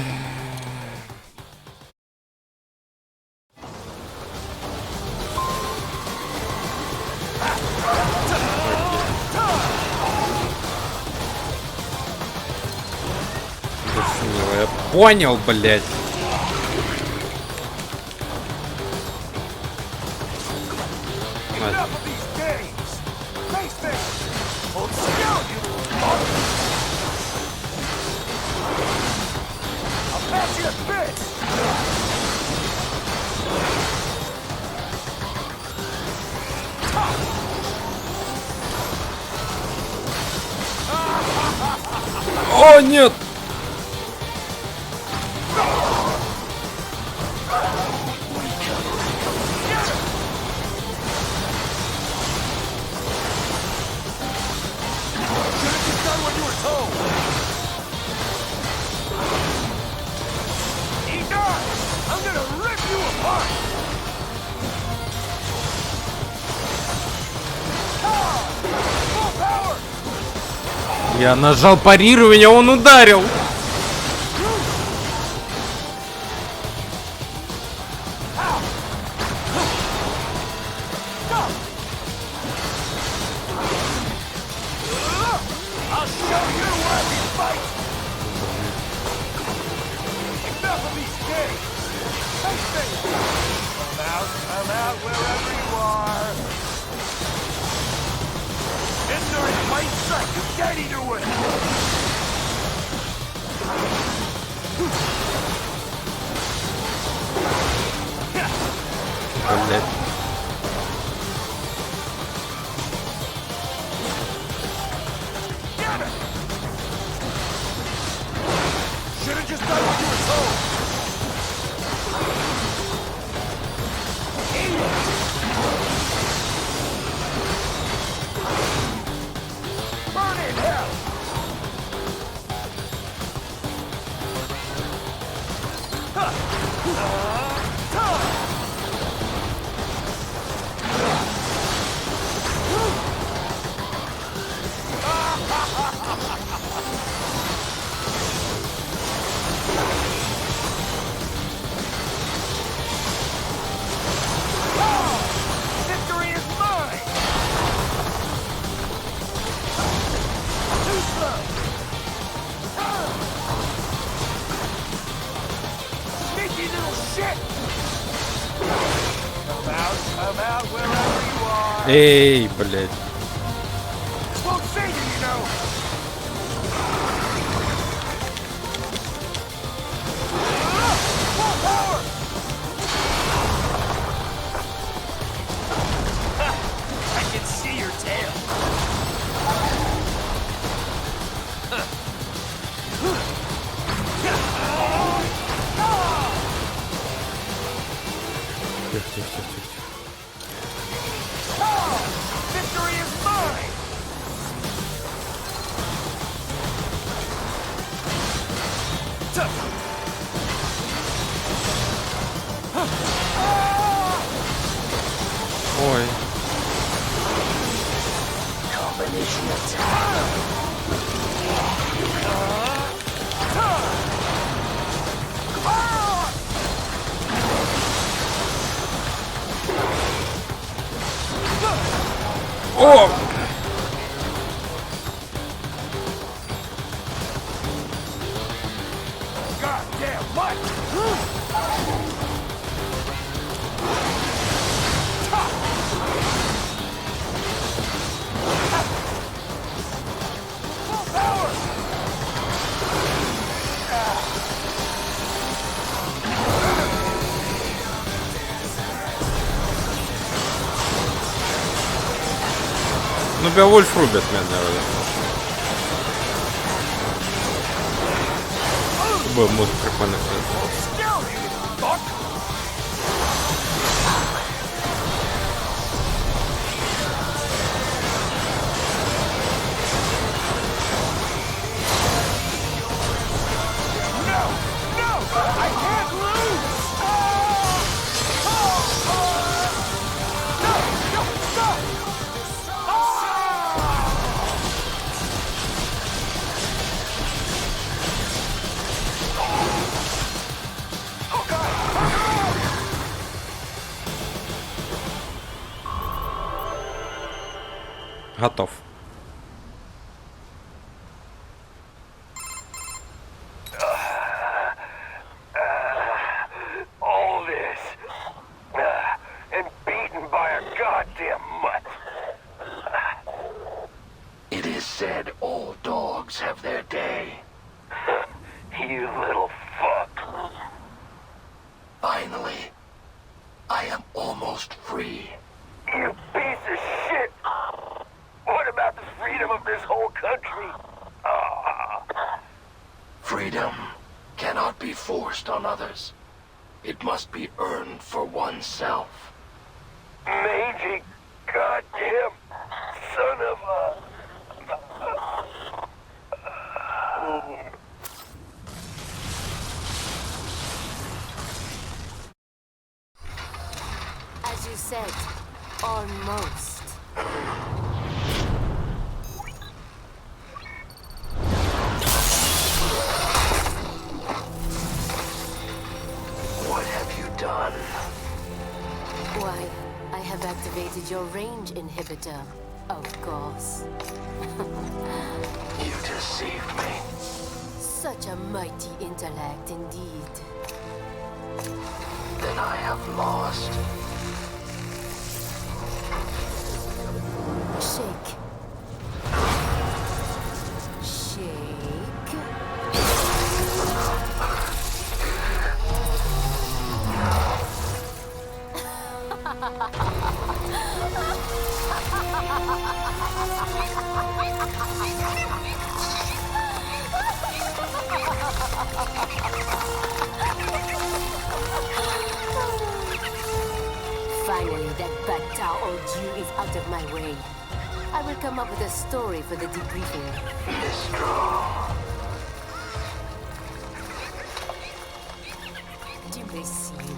Я понял, блять. О, нет! home! E9! I'm gonna rip you apart! Full power! Я нажал парирование, он ударил. I'll show you where we fight! Enough of these games! I'm out wherever you are! Enter in plain sight, you can't either way! Блять. Damn it! Should've just done what you were told! Burn in hell! Victory is mine! Too slow! Sneaky little shit! I'm out wherever you are! Эй, блять. Won't save you, you know! Full power! I can see your tail! Victory is mine! Ой. Combination attack. О! Goddamn what? Full power! Ну, Беовульф рубят меня, наверное. Музыка прикольная. Still, you fuck! No! No! I can't lose! No! No! Stop! Oh God! Готов. All this. And beaten by a goddamn mutt. It is said all dogs have their day. You little fuck. Finally, I am almost free. You piece of shit. What about the freedom of this whole country? Freedom cannot be forced on others. It must be earned for oneself. Mangy goddamn son of a... said almost. What have you done? Why, I have activated your range inhibitor, of course. You deceived me. Such a mighty intellect indeed. Then I have lost. Shake. Shake. Finally, that Batao Oju is out of my way. I will come up with a story for the debriefing. Mistral. Imbecile.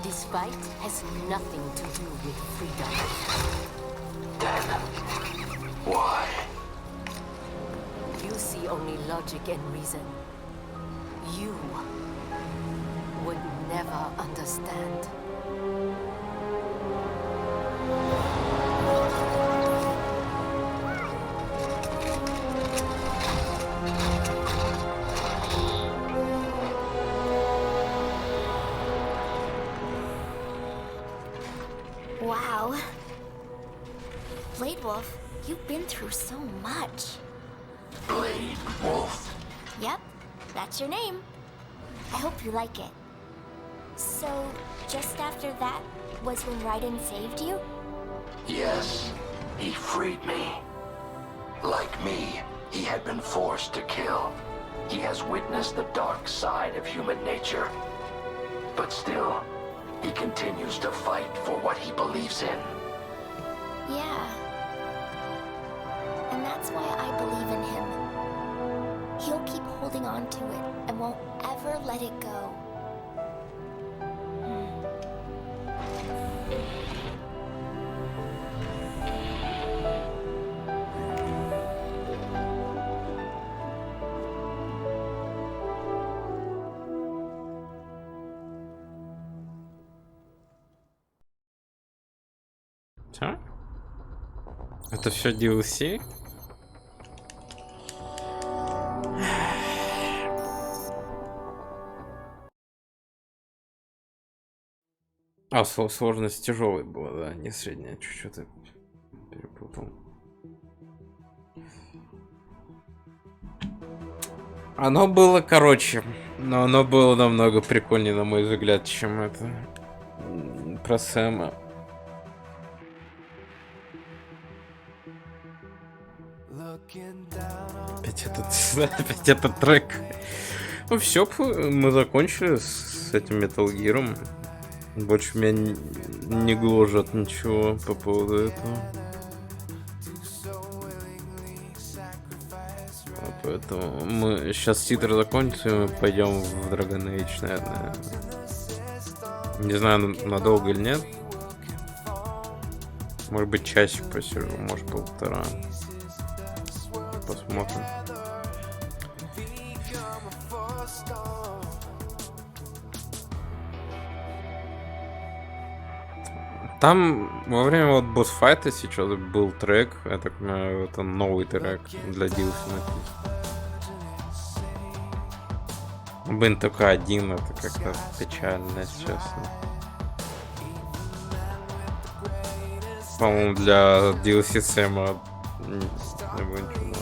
This fight has nothing to do with freedom. Then, why? You see only logic and reason. You would never understand. Wow. Blade Wolf, you've been through so much. Blade Wolf. Yep, that's your name. I hope you like it. So, just after that was when Raiden saved you? Yes, he freed me. Like me, he had been forced to kill. He has witnessed the dark side of human nature. But still, he continues to fight for what he believes in. Yeah. And that's why I believe in him. He'll keep holding on to it and won't ever let it go. Чё? Это все DLC? А, сложность тяжелой была, да, не средняя, чуть-чуть перепутал. Оно было короче, но оно было намного прикольнее, на мой взгляд, чем это про Сэма. Опять этот трек. Ну все, мы закончили с этим Metal Gear'ом. Больше меня не гложет ничего по поводу этого. Поэтому мы сейчас титры закончатся, и мы пойдем в Dragon Age, наверное. Не знаю, надолго или нет. Может быть, часик посижу, может, полтора. Посмотрим. Там во время вот босс-файта сейчас был трек, я так понимаю, это новый трек для DLC написан. Блин, только один, это как-то печально, если честно. По-моему, для DLC Сэма не будет ничего.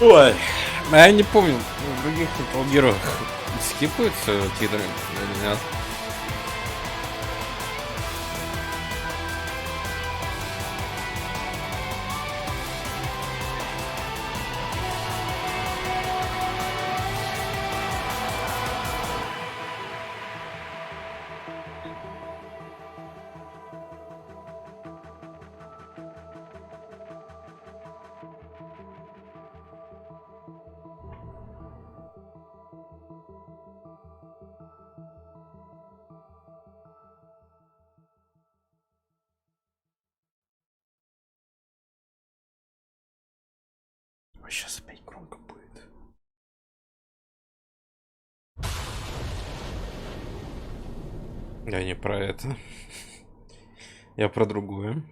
Ой, а я не помню, в других Metal Gear скипаются титры или нет? Сейчас опять громко будет. Я не про это. Я про другое.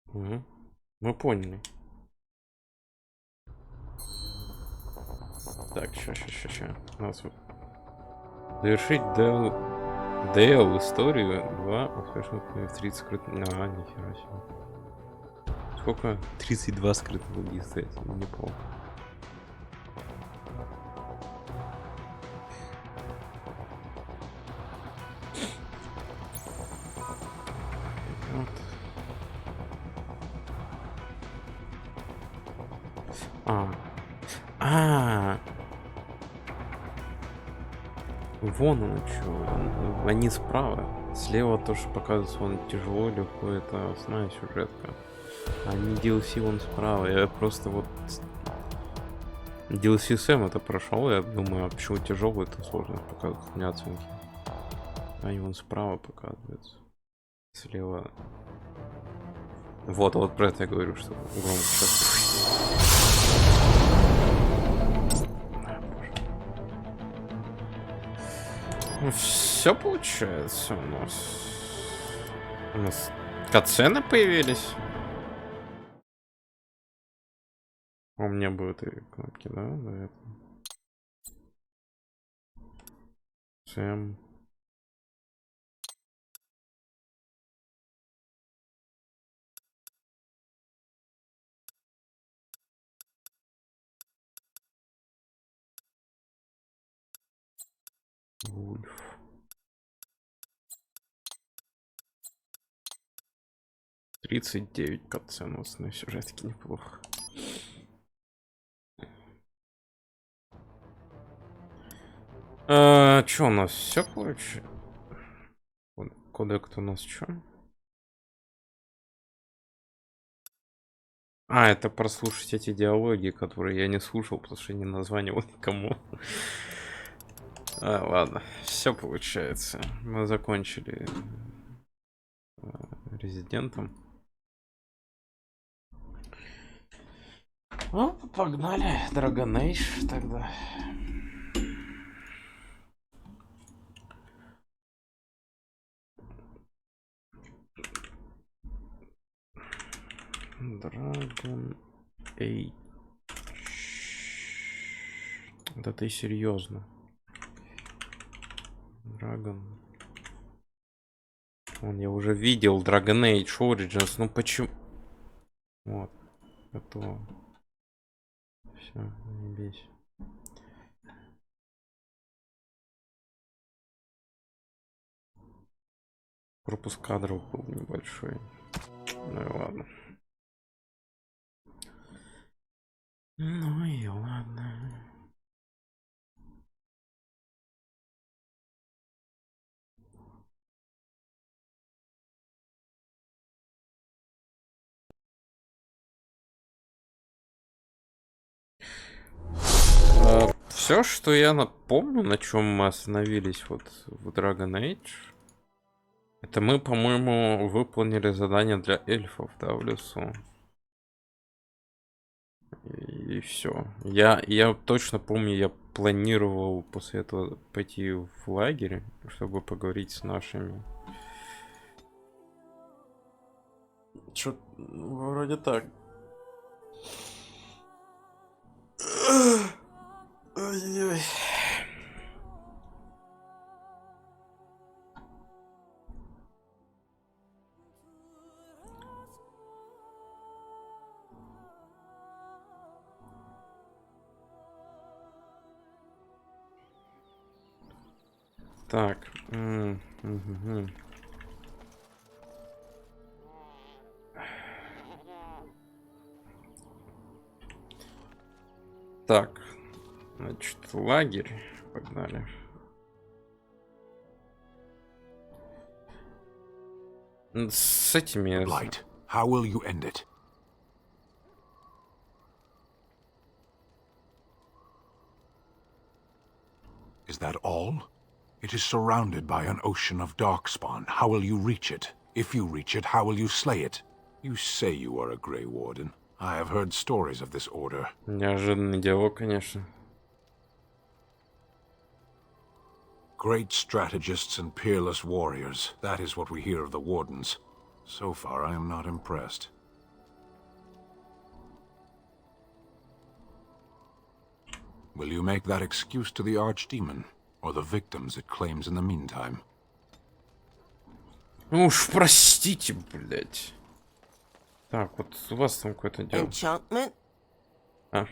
Угу. Мы поняли. Так, ща. У нас завершить DL историю 2 успешных в 30 скрытых. Ага, нихера себе. Сколько? 32 скрытых убийств, кстати, неплохо. Вот. Вон оно что. Они справа. Слева тоже показывается, вон тяжело, легко. Это основная сюжетка. А не DLC вон справа. Я просто вот DLC Сэм это прошел. Я думаю, а почему тяжелый, это сложно показывать. У меня оценки. Они вон справа показываются. Слева. Вот про это я говорю, что громко сейчас. Все получается у нас. У нас катсцены появились. У меня будут и кнопки, да, до этого. Сэм. Вульф. 39 катсцен у нас на сюжетке, неплохо. Чё у нас все получилось? Кодек у нас чё? Это прослушать эти диалоги, которые я не слушал, потому что я не названивал никому. Ладно, все получается. Мы закончили резидентом. Погнали. Dragon Age тогда. Dragon Age. Да ты серьезно? Dragon. Я уже видел Dragon Age Origins. Ну почему? Вот. Готово. Все, не бейся. Пропуск кадров был небольшой. Ну и ладно. Ну и ладно. Все, что я напомню, на чем мы остановились вот в Dragon Age, это мы, по-моему, выполнили задание для эльфов, да, в лесу. И все. Я точно помню, я планировал после этого пойти в лагерь, чтобы поговорить с нашими. Чё, вроде так. Ой-ой. Так. Мгм. Так. Значит, лагерь. Погнали. С этими... The blight. How will you end it? Is that all? It is surrounded by an ocean of darkspawn. How will you reach it? If you reach it, how will you slay it? You say you are a Grey Warden. I have heard stories of this order. Неожиданный диалог, конечно. Great strategists and peerless warriors. That is what we hear of the Wardens. So far, I am not impressed. Will you make that excuse to the Archdemon, or the victims it claims in the meantime? Уж простите, блядь. Так, вот у вас там какое-то дело. Enchantment? А,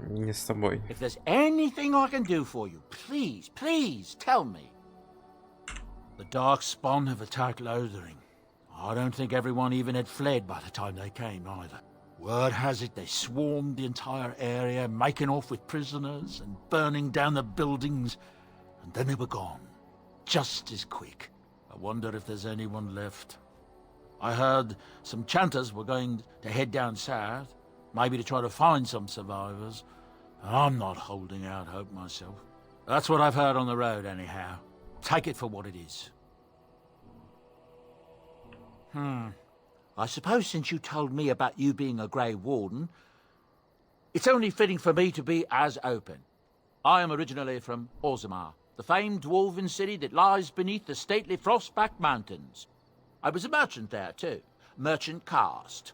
не с тобой. If there's anything I can do for you, please, please tell me. The Darkspawn have attacked Lothering. I don't think everyone even had fled by the time they came either. Word has it they swarmed the entire area, making off with prisoners and burning down the buildings, and then they were gone. Just as quick. I wonder if there's anyone left. I heard some chanters were going to head down south, maybe to try to find some survivors. I'm not holding out hope myself. That's what I've heard on the road, anyhow. Take it for what it is. I suppose since you told me about you being a Grey Warden, it's only fitting for me to be as open. I am originally from Orzammar, the famed dwarven city that lies beneath the stately Frostback Mountains. I was a merchant there, too. Merchant caste.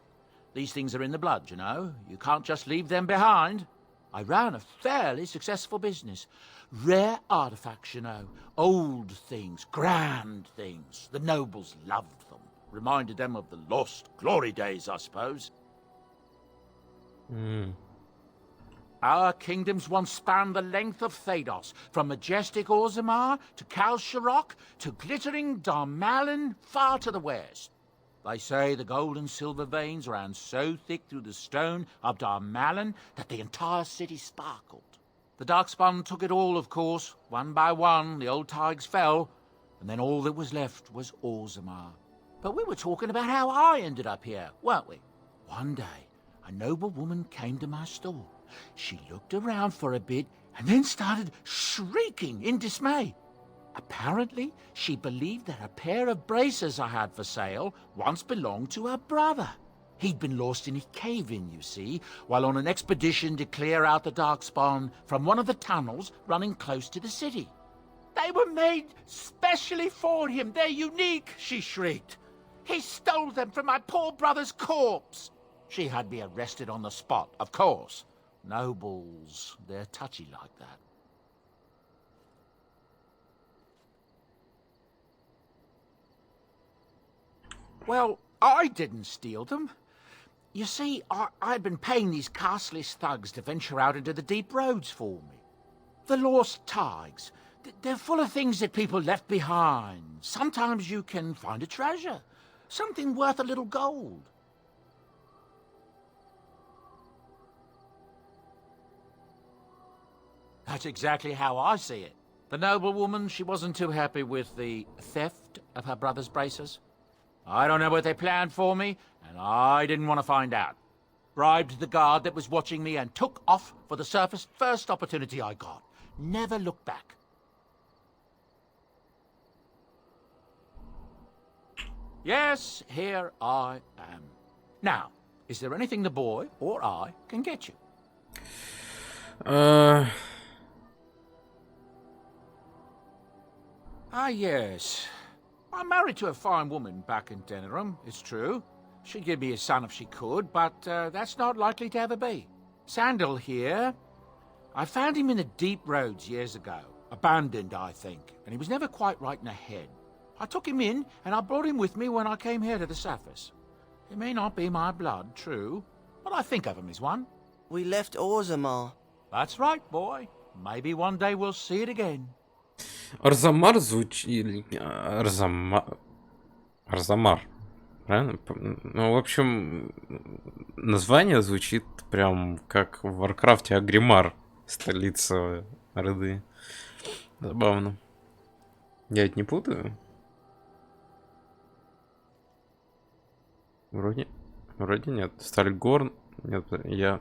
These things are in the blood, you know. You can't just leave them behind. I ran a fairly successful business. Rare artifacts, you know. Old things, grand things. The nobles loved them. Reminded them of the lost glory days, I suppose. Our kingdoms once spanned the length of Thados, from majestic Orzammar to Kal Sharok to glittering Darmalin far to the west. They say the gold and silver veins ran so thick through the stone of Darmalin that the entire city sparkled. The Darkspawn took it all, of course. One by one, the old Tigers fell, and then all that was left was Orzammar. But we were talking about how I ended up here, weren't we? One day, a noble woman came to my stall. She looked around for a bit and then started shrieking in dismay. Apparently, she believed that a pair of braces I had for sale once belonged to her brother. He'd been lost in a cave-in, you see, while on an expedition to clear out the Darkspawn from one of the tunnels running close to the city. They were made specially for him. They're unique, she shrieked. He stole them from my poor brother's corpse. She had me arrested on the spot, of course. Nobles, they're touchy like that. Well, I didn't steal them. You see, I'd been paying these castless thugs to venture out into the deep roads for me. The lost tigers, they're full of things that people left behind. Sometimes you can find a treasure, something worth a little gold. That's exactly how I see it. The noblewoman, she wasn't too happy with the theft of her brother's braces. I don't know what they planned for me, and I didn't want to find out. Bribed the guard that was watching me and took off for the surface first opportunity I got. Never looked back. Yes, here I am. Now, is there anything the boy or I can get you? Ah, yes. I'm married to a fine woman back in Denerim, it's true. She'd give me a son if she could, but that's not likely to ever be. Sandal here. I found him in the deep roads years ago. Abandoned, I think, and he was never quite right in the head. I took him in, and I brought him with me when I came here to the surface. He may not be my blood, true, but I think of him as one. We left Orzammar. That's right, boy. Maybe one day we'll see it again. Арзамар звучит... Арзамар. Правильно? Ну, в общем, название звучит прям как в Варкрафте Агримар. Столица Орды. Забавно. Я ведь не путаю? Вроде нет. Стальгорн. Нет, я...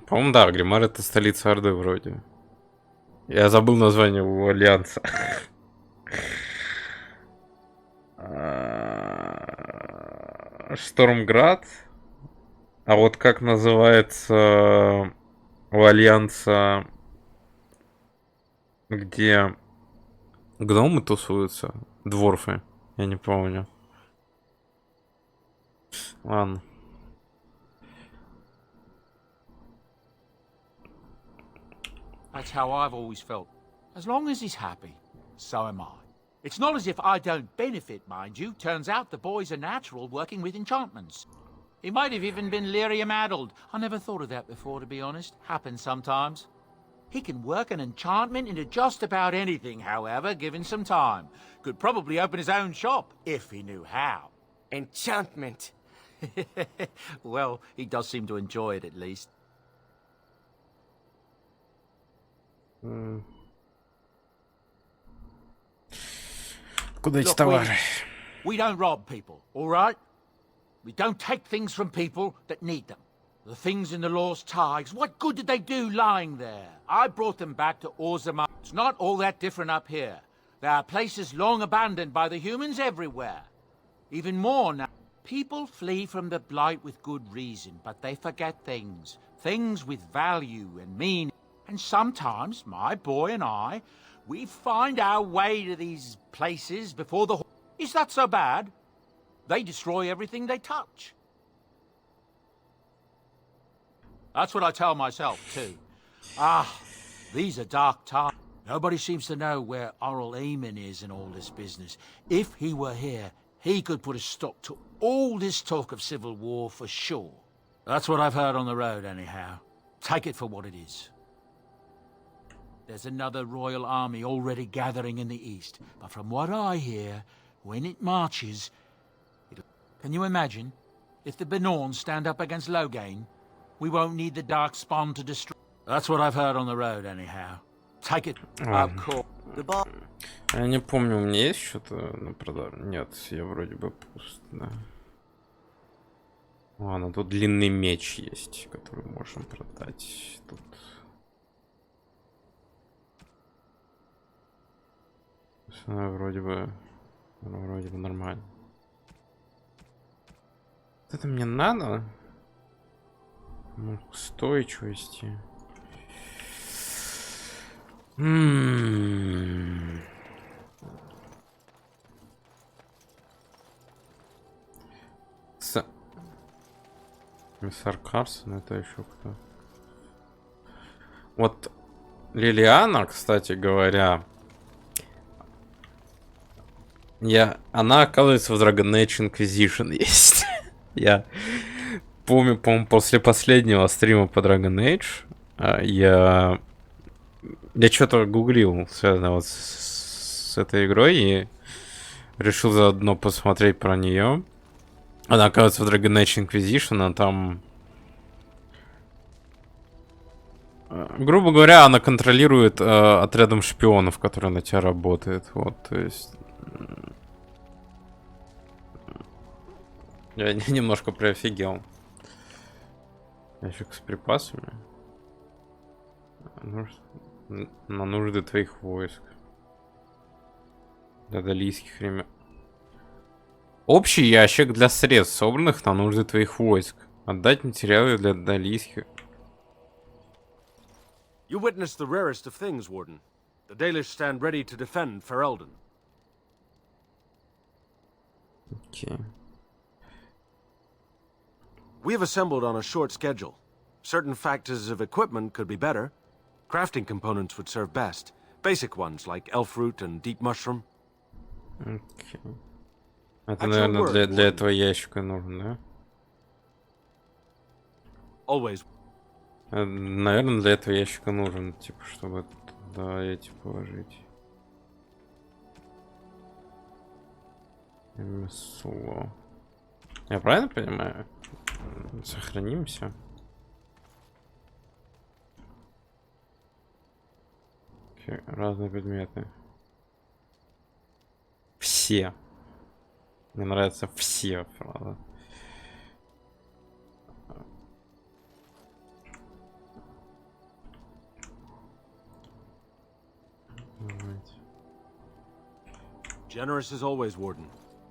По-моему, да, Агримар это столица Орды вроде. Я забыл название у Альянса. Штормград. А вот как называется у Альянса, где гномы тусуются? Дворфы. Я не помню. Ладно. That's how I've always felt. As long as he's happy, so am I. It's not as if I don't benefit, mind you. Turns out the boy's a natural working with enchantments. He might have even been lyrium-addled. I never thought of that before, to be honest. Happens sometimes. He can work an enchantment into just about anything, however, given some time. Could probably open his own shop, if he knew how. Enchantment. Well, he does seem to enjoy it, at least. Куда эти Look, товары? we don't rob people, all right? We don't take things from people that need them. The things in the Lost Tigers, what good did they do lying there? I brought them back to Orzammar. It's not all that different up here. There are places long abandoned by the humans everywhere. Even more now. People flee from the Blight with good reason, but they forget things. Things with value and meaning. And sometimes, my boy and I, we find our way to these places before the... Is that so bad? They destroy everything they touch. That's what I tell myself, too. Ah, these are dark times. Nobody seems to know where Oral Eamon is in all this business. If he were here, he could put a stop to all this talk of civil war for sure. That's what I've heard on the road, anyhow. Take it for what it is. There's another royal army already gathering in the east, but from what I hear, when it marches... Can you imagine? If the Benorns stand up against Loghain, we won't need the Darkspawn to destroy... That's what I've heard on the road, anyhow. Take it up, cool. Goodbye. Я не помню, у меня есть что-то на продажу? Нет, я вроде бы пуст, да. Ладно, тут длинный меч есть, который можем продать. Тут... Вроде бы нормально. Это мне надо? Ну, устойчивости. Миссар Карсон, это еще кто? Вот Лилиана, кстати говоря, она, оказывается, в Dragon Age Inquisition есть. Я помню, по-моему, после последнего стрима по Dragon Age я что-то гуглил, связанное вот с этой игрой, и решил заодно посмотреть про нее. Она, оказывается, в Dragon Age Inquisition, а там... Грубо говоря, она контролирует отрядом шпионов, который на тебя работает. Вот, то есть... Я немножко приофигел. Ящик с припасами. На нужды твоих войск. Для далийских времен. Общий ящик для средств, собранных на нужды твоих войск. Отдать материалы для далийских. You witnessed the rarest of things, Warden. The Dalish stand ready to defend Ferelden. Okay. We have assembled on a short schedule. Certain factors of equipment could be better. Crafting components would serve best. Basic ones like elf root and deep mushroom. Okay. Это, наверное, для этого ящика нужно, да? Always. Наверное, для этого ящика нужен, типа, чтобы туда эти положить. Ремесло. Я правильно понимаю? Сохранимся. Окей, разные предметы. Все. Мне нравятся все, правда. Generous as always, Warden.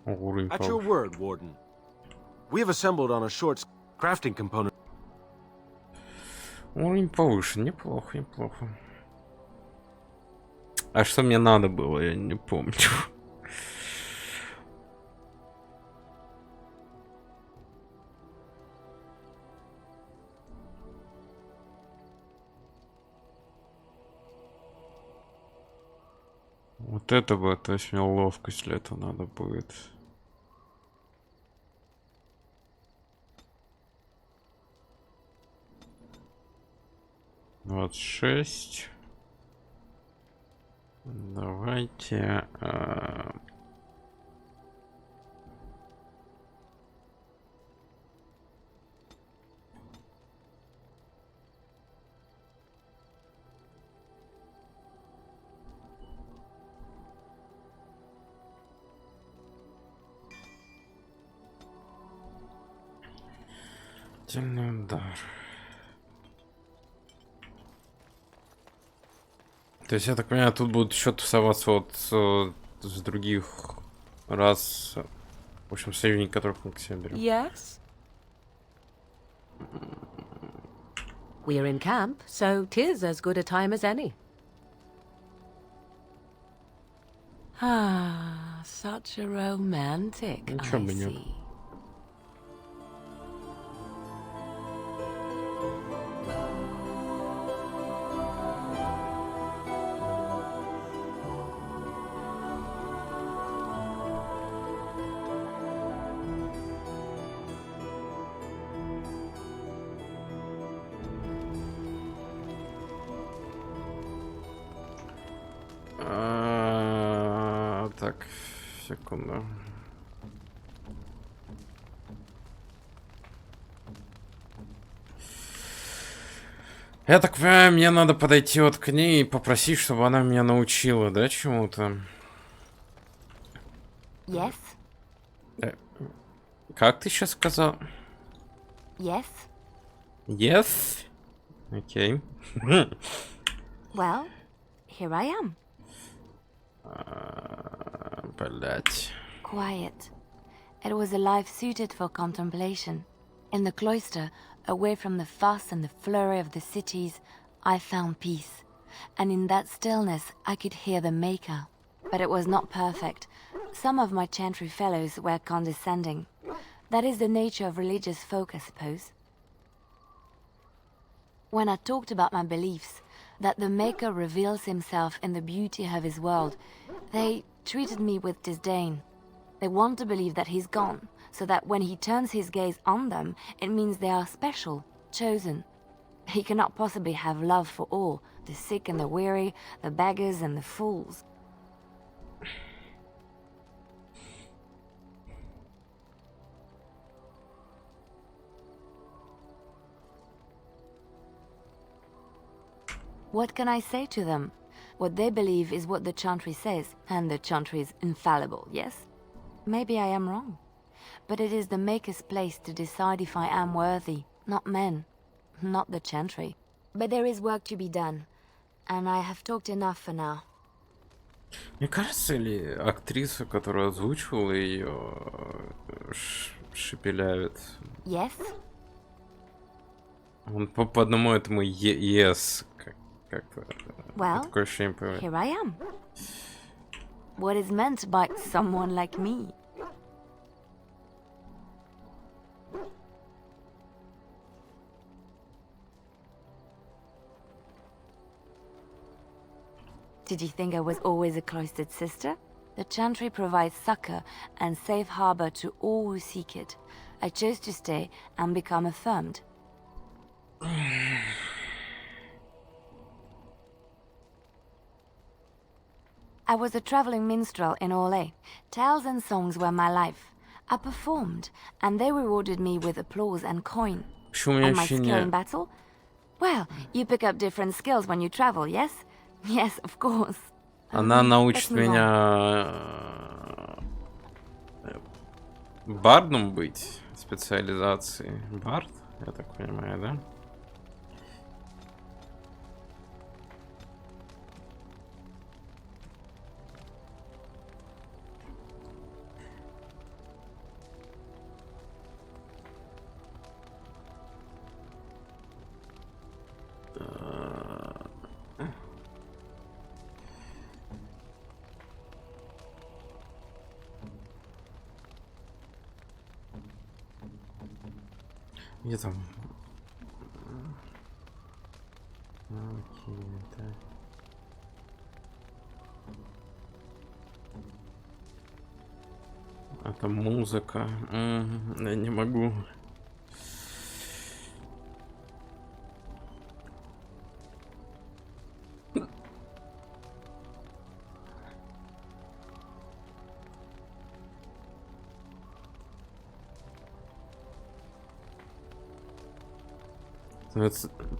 Уровень At your повыше. word, Warden. We have assembled on a short crafting component. Уровень повыше. Неплохо, неплохо. А что мне надо было, я не помню. Вот это бы, то есть мне ловкость для этого надо будет. Вот 6. Давайте. Сильный удар. То есть, я так понимаю, тут будут еще тусоваться вот с других раз. В общем, союзники, которых мы к себе берем. Yes? We're in camp, so 'tis as good a time as any. Ah, such a romantic, I Ничего бы нет. see. Так, секунду. Я так понимаю, мне надо подойти вот к ней и попросить, чтобы она меня научила, да, чему-то? Yes? Как ты сейчас сказал? Yes? Yes? Окей. Well, here I am. Блять. Quiet. It was a life suited for contemplation. In the cloister, away from the fuss and the flurry of the cities, I found peace. And in that stillness, I could hear the Maker. But it was not perfect. Some of my chantry fellows were condescending. That is the nature of religious folk, I suppose. When I talked about my beliefs, that the Maker reveals himself in the beauty of his world, they treated me with disdain. They want to believe that he's gone, so that when he turns his gaze on them, it means they are special, chosen. He cannot possibly have love for all, the sick and the weary, the beggars and the fools. What can I say to them? What they believe is what the chantry says, and the chantry is infallible, yes? Maybe I am wrong. But it is the Maker's place to decide if I am worthy, not men, not the chantry. But there is work to be done, and I have talked enough for now. Мне кажется, или актриса, которая озвучивала ее, шепелявит. Yes? Он по одному этому yes как-то. Well, Такое ощущение появляется. here I am. What is meant by someone like me? Did you think I was always a cloistered sister? The chantry provides succor and safe harbor to all who seek it. I chose to stay and become affirmed. I was a traveling minstrel in Orlais. Tales and songs were my life. I performed, and they rewarded me with applause and coin. Почему у меня And my вообще skill in не... battle? Well, you pick up different skills when you travel, yes? Yes, of course. Она научит let's move on. меня бардом быть, специализации. Бард, я так понимаю, да? Где там? Окей, так. А там музыка. Я не могу.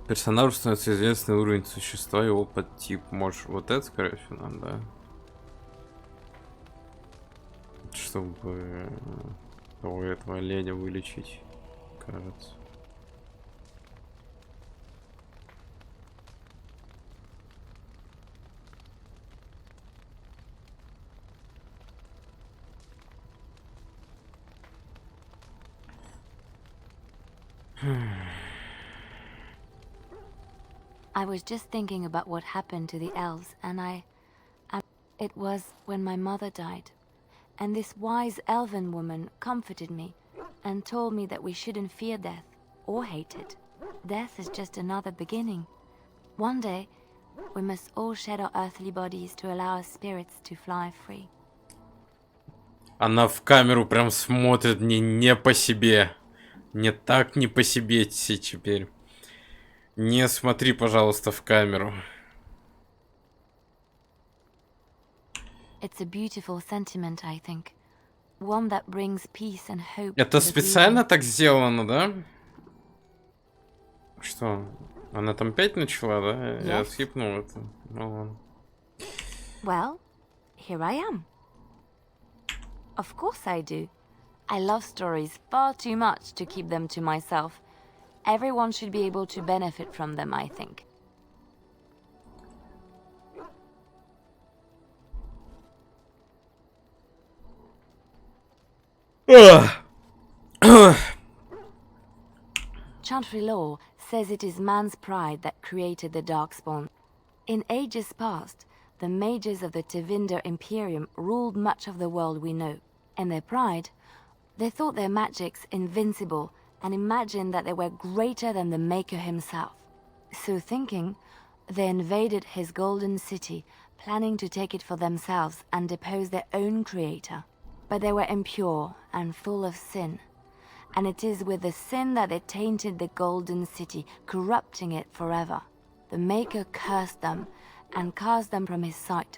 Персонажу становится известный уровень существа, его подтип. Можешь вот это, скорее всего, надо, да? Чтобы того этого оленя вылечить, кажется. I was just thinking about what happened to the elves, and it was when my mother died. And this wise elven woman comforted me and told me that we shouldn't fear death or hate it. Death is just another beginning. One day, we must all shed our earthly bodies to allow our spirits to fly free. Она в камеру прям смотрит мне не по себе. Мне так не по себе теперь. Не смотри, пожалуйста, в камеру. It's a beautiful sentiment, I think. One that brings peace and hope. Это специально так сделано, да? Что? Она там 5 начала, да? Я скипнул это. Ну ладно. Well, here I am. Of course I do. I love stories far too much to keep them to myself. Everyone should be able to benefit from them, I think. Chantry law says it is man's pride that created the Darkspawn. In ages past, the mages of the Tevinder Imperium ruled much of the world we know. In their pride, they thought their magics invincible and imagined that they were greater than the Maker himself. So thinking, they invaded his golden city, planning to take it for themselves and depose their own creator. But they were impure and full of sin. And it is with the sin that they tainted the golden city, corrupting it forever. The Maker cursed them and cast them from his sight.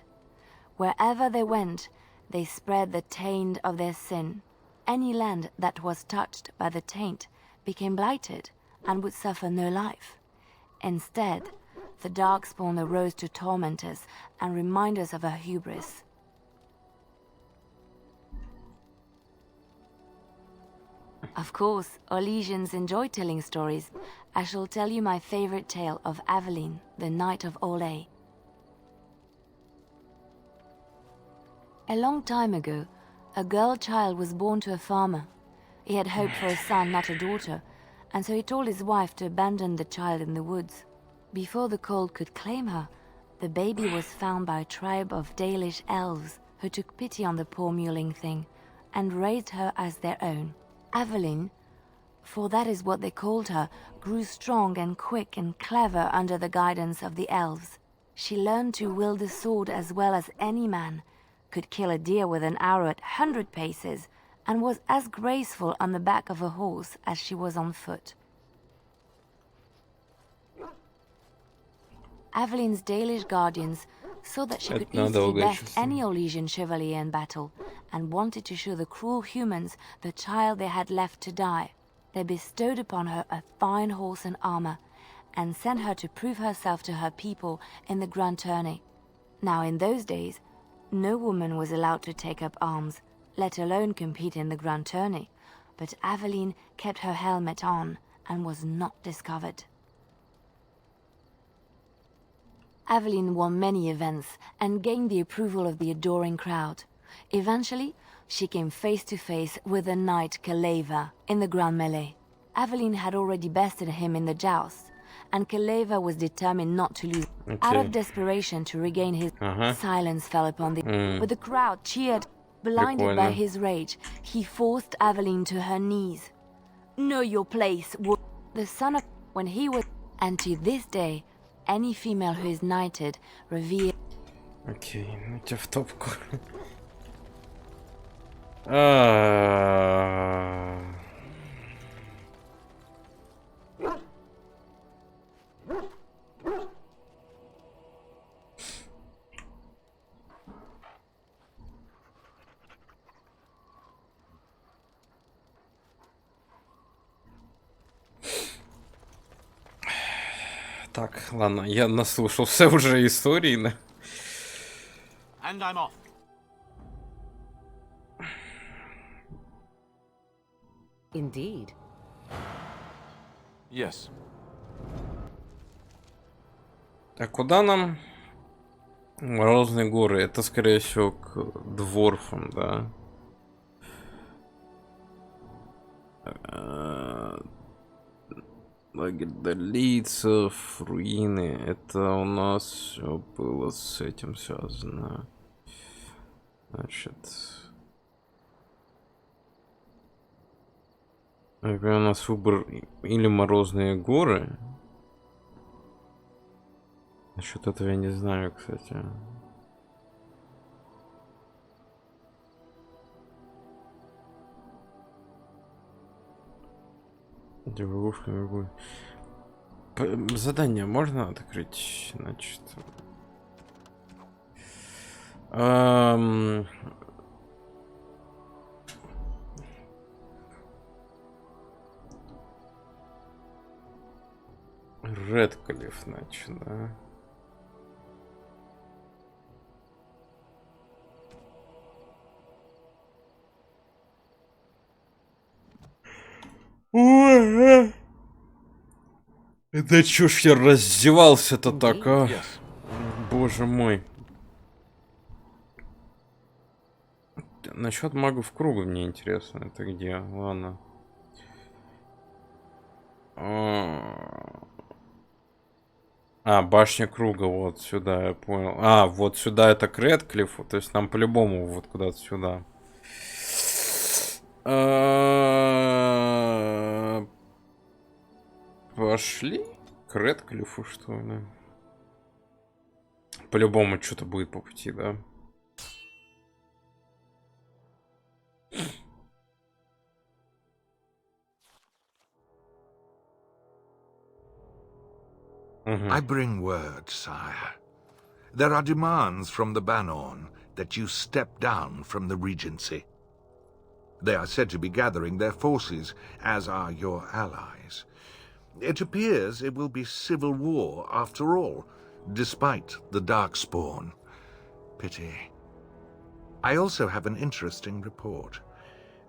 Wherever they went, they spread the taint of their sin. Any land that was touched by the taint became blighted and would suffer no life. Instead, the Darkspawn arose to torment us and remind us of our hubris. Of course, Orlesians enjoy telling stories. I shall tell you my favorite tale of Aveline, the Knight of Orlais. A long time ago, a girl child was born to a farmer. He had hoped for a son, not a daughter, and so he told his wife to abandon the child in the woods. Before the cold could claim her, the baby was found by a tribe of Dalish elves who took pity on the poor mewling thing and raised her as their own. Aveline, for that is what they called her, grew strong and quick and clever under the guidance of the elves. She learned to wield the sword as well as any man, could kill a deer with an arrow at 100 paces, and was as graceful on the back of a horse as she was on foot. Aveline's Dalish guardians saw that she Это could easily надолго best чувствую. any Orlesian chevalier in battle, and wanted to show the cruel humans the child they had left to die. They bestowed upon her a fine horse and armor, and sent her to prove herself to her people in the grand tourney. Now in those days, no woman was allowed to take up arms, let alone compete in the grand tourney, but Aveline kept her helmet on and was not discovered. Aveline won many events and gained the approval of the adoring crowd. Eventually, she came face to face with the knight Kaleva in the grand melee. Aveline had already bested him in the joust, and Kaleva was determined not to lose. Out of desperation to regain his silence fell upon the but the crowd cheered. Blinded by his rage, he forced Aveline to her knees. Know your place, the son of when he was, and to this day, any female who is knighted revered. Окей, ну тебя в топку. Так, ладно, я наслушался уже истории, да? And I'm off. Indeed. Yes. А куда нам? Морозные горы. Это, скорее всего, к дворфам, да? Лагерь долийцев, руины. Это у нас все было с этим связано. Значит... У нас выбор или Морозные горы. Насчет этого я не знаю, кстати. Задание можно открыть? Значит... Редклифф, значит, да. Ой, да чё ж я раздевался-то так, а? Боже мой. Насчет магов круга мне интересно. Это где? Ладно. Башня круга, вот сюда, я понял. Вот сюда это к Редклиффу, то есть нам по-любому вот куда-то сюда. Пошли к Редклиффу, что ли? По-любому что-то будет по пути, да? I bring word, sire. There are demands from the Banorn that you step down from the Regency. They are said to be gathering their forces, as are your allies. It appears it will be civil war after all, despite the Darkspawn. Pity. I also have an interesting report.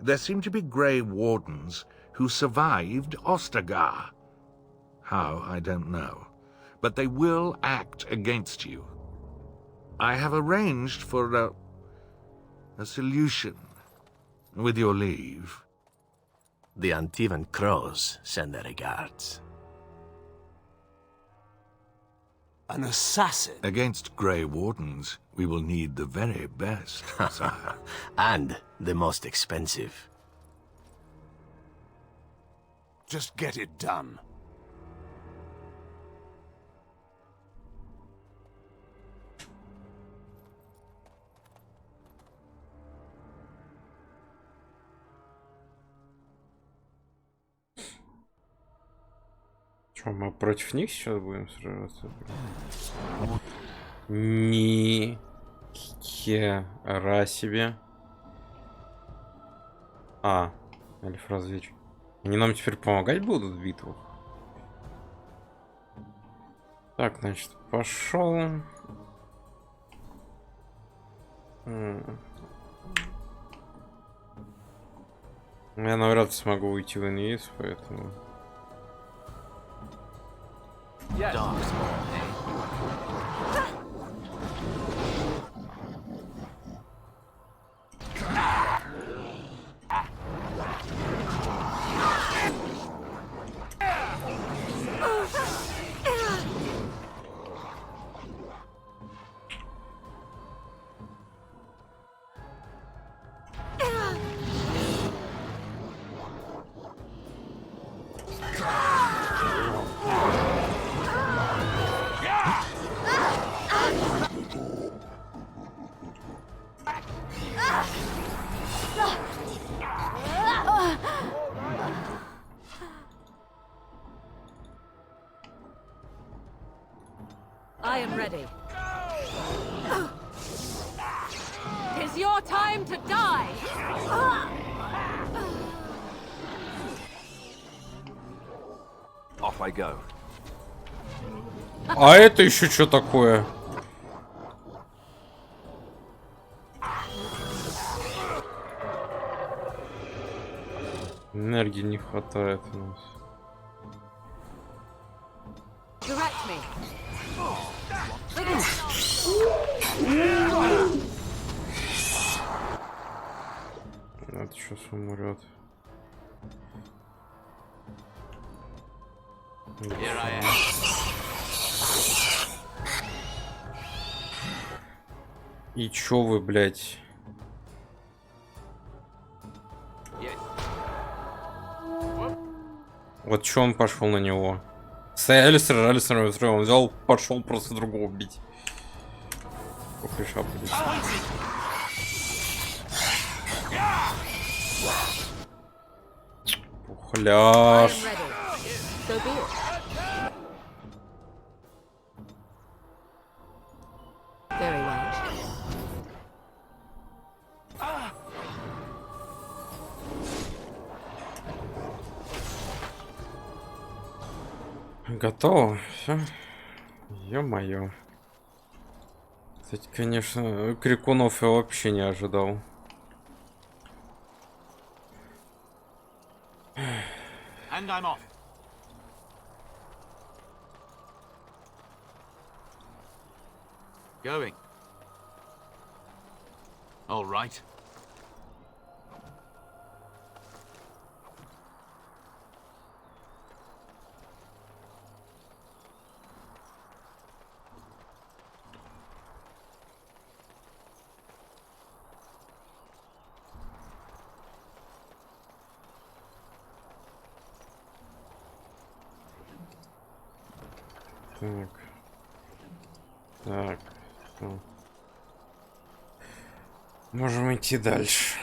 There seem to be Grey Wardens who survived Ostagar. How, I don't know. But they will act against you. I have arranged for a solution, with your leave. The Antivan Crows send their regards. An assassin? Against Grey Wardens, we will need the very best, sire. And the most expensive. Just get it done. Что, мы против них сейчас будем сражаться? Ни хера себе. А, эльф-разведчик. Они нам теперь помогать будут в битвах? Так, значит, пошел. Я навряд ли смогу уйти в инвиз, поэтому... I am ready. Tis your time to die! Off I go. А это еще что такое? Энергии не хватает у нас. Direct me. Это сейчас умрет. И чё вы, блядь? Вот чё он пошел на него? Стояли, сражались, он взял, пошел просто другого бить. Похреша будет. Пухляш. So be it. Very well. Готово. Все. Ё-моё. Кстати, конечно, крикунов я вообще не ожидал. And I'm off. Going. All right. Так. Так. Ну. Можем идти дальше.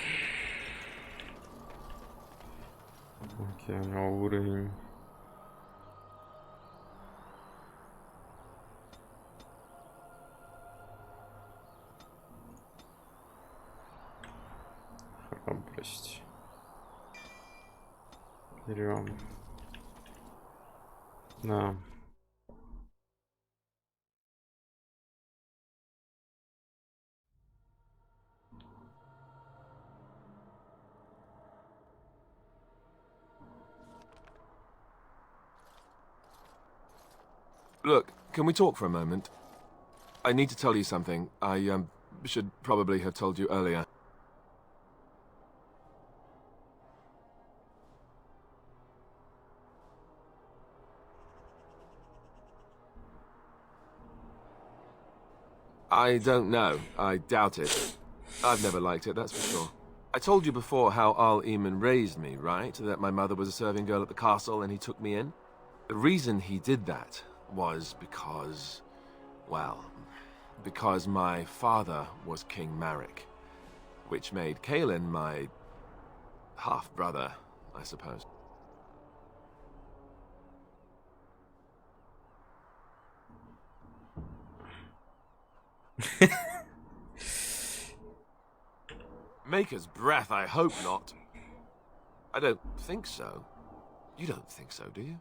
Окей, у него уровень. Храбрость. Берем. Да. Look, can we talk for a moment? I need to tell you something. I, should probably have told you earlier. I don't know. I doubt it. I've never liked it, that's for sure. I told you before how Al Eamon raised me, right? That my mother was a serving girl at the castle and he took me in? The reason he did that was because, well, because my father was King Marek, which made Kaelin my half-brother, I suppose. Maker's breath, I hope not. I don't think so. You don't think so, do you?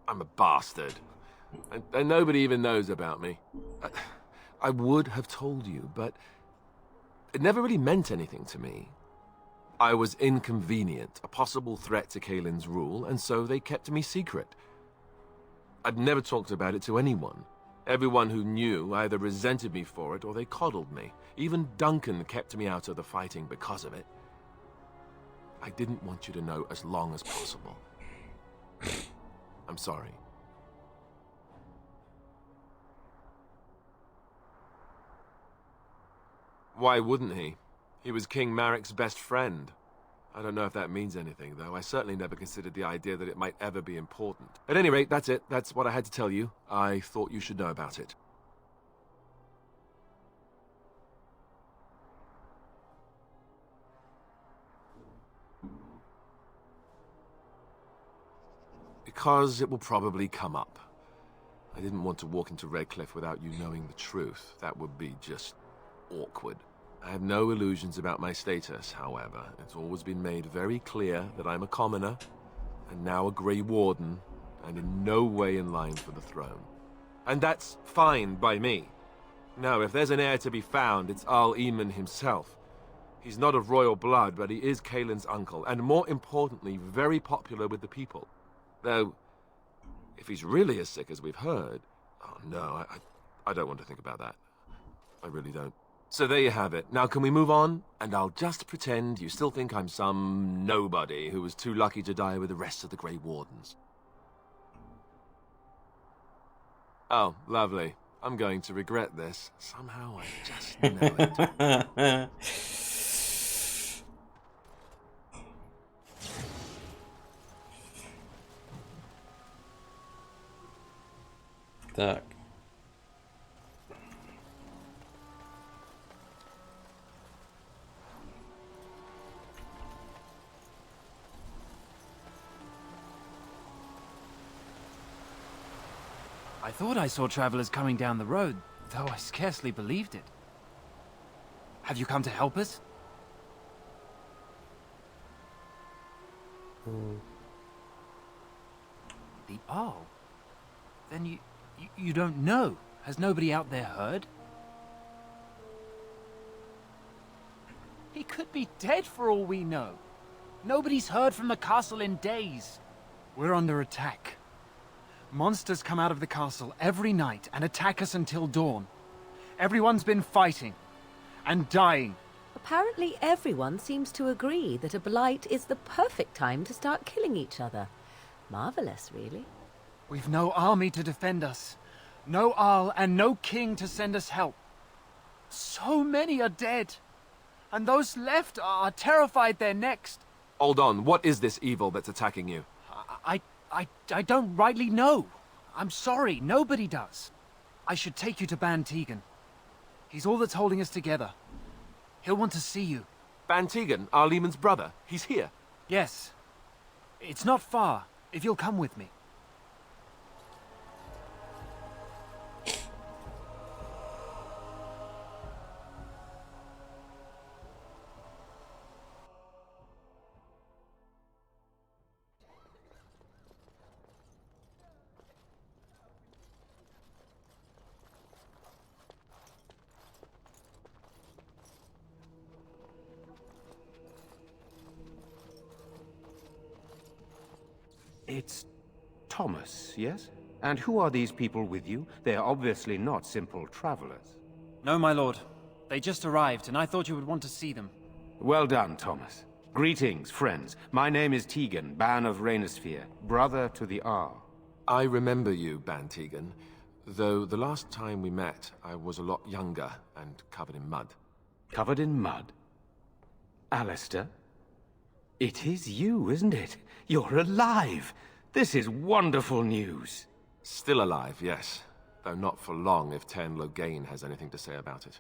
I'm a bastard. And nobody even knows about me. I would have told you, but it never really meant anything to me. I was inconvenient, a possible threat to Kaelin's rule, and so they kept me secret. I'd never talked about it to anyone. Everyone who knew either resented me for it or they coddled me. Even Duncan kept me out of the fighting because of it. I didn't want you to know as long as possible. I'm sorry. Why wouldn't he? He was King Marek's best friend. I don't know if that means anything, though. I certainly never considered the idea that it might ever be important. At any rate, that's it. That's what I had to tell you. I thought you should know about it. Because it will probably come up. I didn't want to walk into Redcliffe without you knowing the truth. That would be just awkward. I have no illusions about my status, however. It's always been made very clear that I'm a commoner, and now a Grey Warden, and in no way in line for the throne. And that's fine by me. No, if there's an heir to be found, it's Arl Eamon himself. He's not of royal blood, but he is Kaelin's uncle, and more importantly, very popular with the people. Though, if he's really as sick as we've heard... Oh no, I don't want to think about that. I really don't. So there you have it. Now can we move on? And I'll just pretend you still think I'm some nobody who was too lucky to die with the rest of the Grey Wardens. Oh, lovely. I'm going to regret this. Somehow I just know it. Так. I thought I saw travelers coming down the road, though I scarcely believed it. Have you come to help us? The Arl? Then you don't know? Has nobody out there heard? He could be dead for all we know. Nobody's heard from the castle in days. We're under attack. Monsters come out of the castle every night and attack us until dawn. Everyone's been fighting and dying. Apparently everyone seems to agree that a blight is the perfect time to start killing each other. Marvelous, really. We've no army to defend us. No Arl and no king to send us help. So many are dead. And those left are terrified they're next. Hold on, what is this evil that's attacking you? I don't rightly know. I'm sorry, nobody does. I should take you to Ban Tegan. He's all that's holding us together. He'll want to see you. Ban Tegan, Arl Eamon's brother. He's here. Yes. It's not far, if you'll come with me. It's Thomas, yes? And who are these people with you? They are obviously not simple travelers. No, my lord. They just arrived, and I thought you would want to see them. Well done, Thomas. Greetings, friends. My name is Tegan, Ban of Rainersphere, brother to the Arl. I remember you, Ban Tegan. Though the last time we met, I was a lot younger and covered in mud. Covered in mud? Alistair? It is you, isn't it? You're alive! This is wonderful news. Still alive, yes. Though not for long if Ten Loghain has anything to say about it.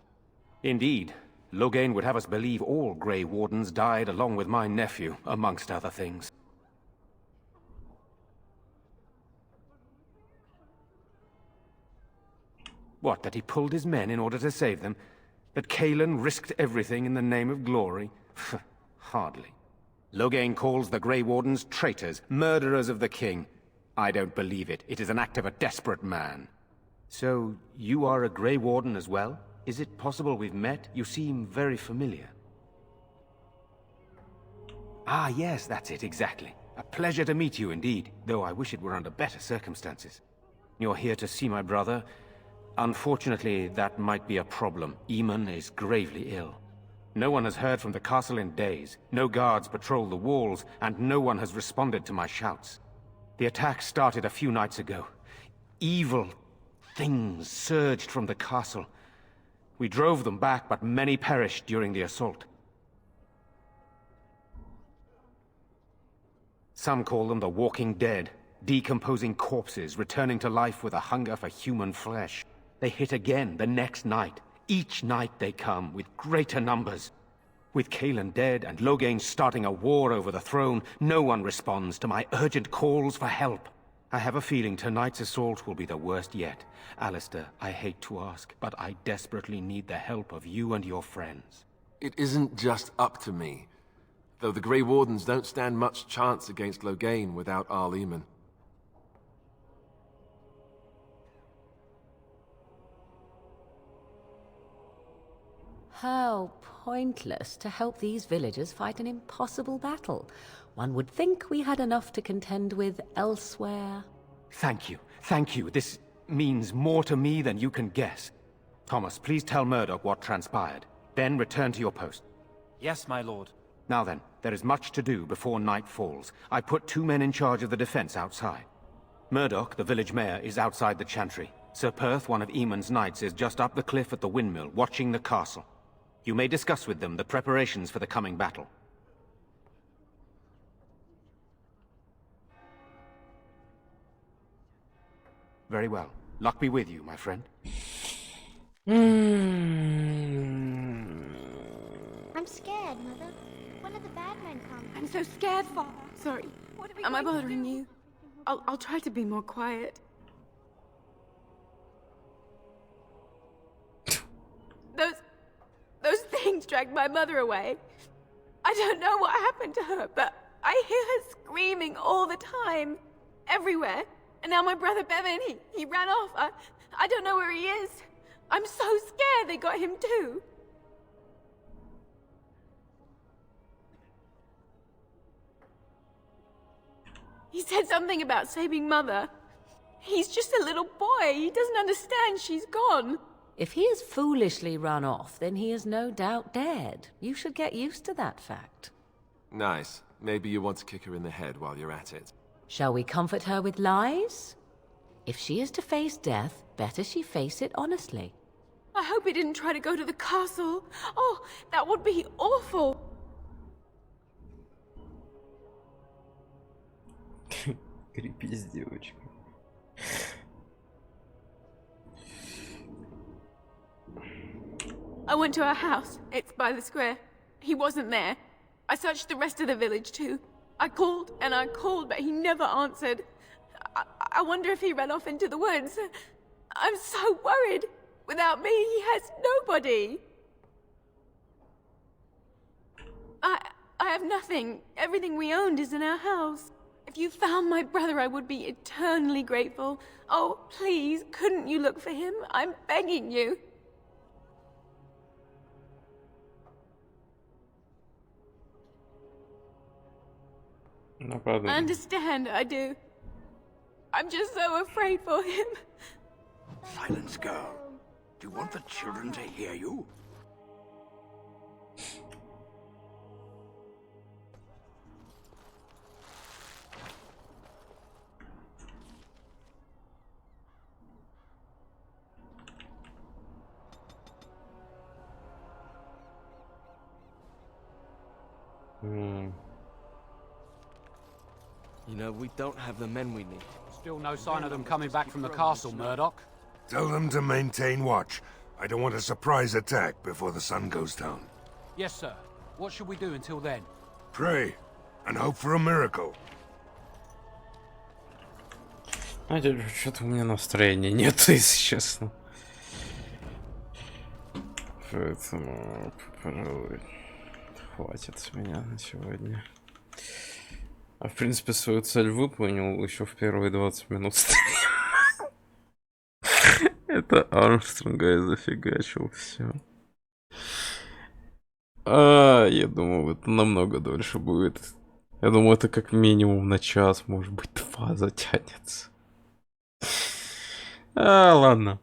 Indeed. Loghain would have us believe all Grey Wardens died along with my nephew, amongst other things. What, that he pulled his men in order to save them? That Kalen risked everything in the name of glory? Hardly. Loghain calls the Grey Wardens traitors, murderers of the king. I don't believe it. It is an act of a desperate man. So, you are a Grey Warden as well? Is it possible we've met? You seem very familiar. Ah, yes, that's it, exactly. A pleasure to meet you indeed, though I wish it were under better circumstances. You're here to see my brother. Unfortunately, that might be a problem. Eamon is gravely ill. No one has heard from the castle in days. No guards patrol the walls, and no one has responded to my shouts. The attack started a few nights ago. Evil things surged from the castle. We drove them back, but many perished during the assault. Some call them the Walking Dead, decomposing corpses, returning to life with a hunger for human flesh. They hit again the next night. Each night they come, with greater numbers. With Kalen dead and Loghain starting a war over the throne, no one responds to my urgent calls for help. I have a feeling tonight's assault will be the worst yet. Alistair, I hate to ask, but I desperately need the help of you and your friends. It isn't just up to me. Though the Grey Wardens don't stand much chance against Loghain without Arl Eamon. How pointless to help these villagers fight an impossible battle. One would think we had enough to contend with elsewhere. Thank you. Thank you. This means more to me than you can guess. Thomas, please tell Murdoch what transpired. Then return to your post. Yes, my lord. Now then, there is much to do before night falls. I put 2 men in charge of the defense outside. Murdoch, the village mayor, is outside the chantry. Sir Perth, one of Eamon's knights, is just up the cliff at the windmill, watching the castle. You may discuss with them the preparations for the coming battle. Very well. Luck be with you, my friend. I'm scared, Mother. One of the bad men come. I'm so scared, Father. Sorry. Am I bothering you? I'll try to be more quiet. Those things dragged my mother away. I don't know what happened to her, but I hear her screaming all the time. Everywhere. And now my brother Bevan, he ran off. I don't know where he is. I'm so scared they got him too. He said something about saving Mother. He's just a little boy. He doesn't understand she's gone. If he has foolishly run off, then he is no doubt dead. You should get used to that fact. Nice. Maybe you want to kick her in the head while you're at it. Shall we comfort her with lies? If she is to face death, better she face it honestly. I hope he didn't try to go to the castle. Oh, that would be awful. Крепись, девочка. I went to her house. It's by the square. He wasn't there. I searched the rest of the village too. I called and I called, but he never answered. I wonder if he ran off into the woods. I'm so worried. Without me, he has nobody. I have nothing. Everything we owned is in our house. If you found my brother, I would be eternally grateful. Oh, please, couldn't you look for him? I'm begging you. No problem. I understand, I do. I'm just so afraid for him. Silence, girl. Do you want the children to hear you? You know, we don't have the men we need. Still no sign of them coming back from the castle, Murdoch. Tell them to maintain watch. I don't want a surprise attack before the sun goes down. Yes, sir. What should we do until then? Pray, and hope for a miracle. Знаете, что-то у меня настроения нет, если честно. Поэтому, пожалуй, хватит с меня на сегодня. А в принципе свою цель выполнил еще в первые 20 минут стрима. Это Армстронга я зафигачил, все. Я думал, это намного дольше будет. Я думаю, это как минимум на час, может быть, 2 затянется. Ладно.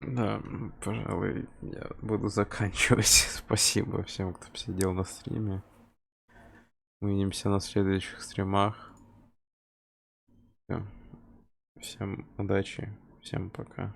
Да, пожалуй, я буду заканчивать. Спасибо всем, кто сидел на стриме. Увидимся на следующих стримах. Всем удачи, всем пока.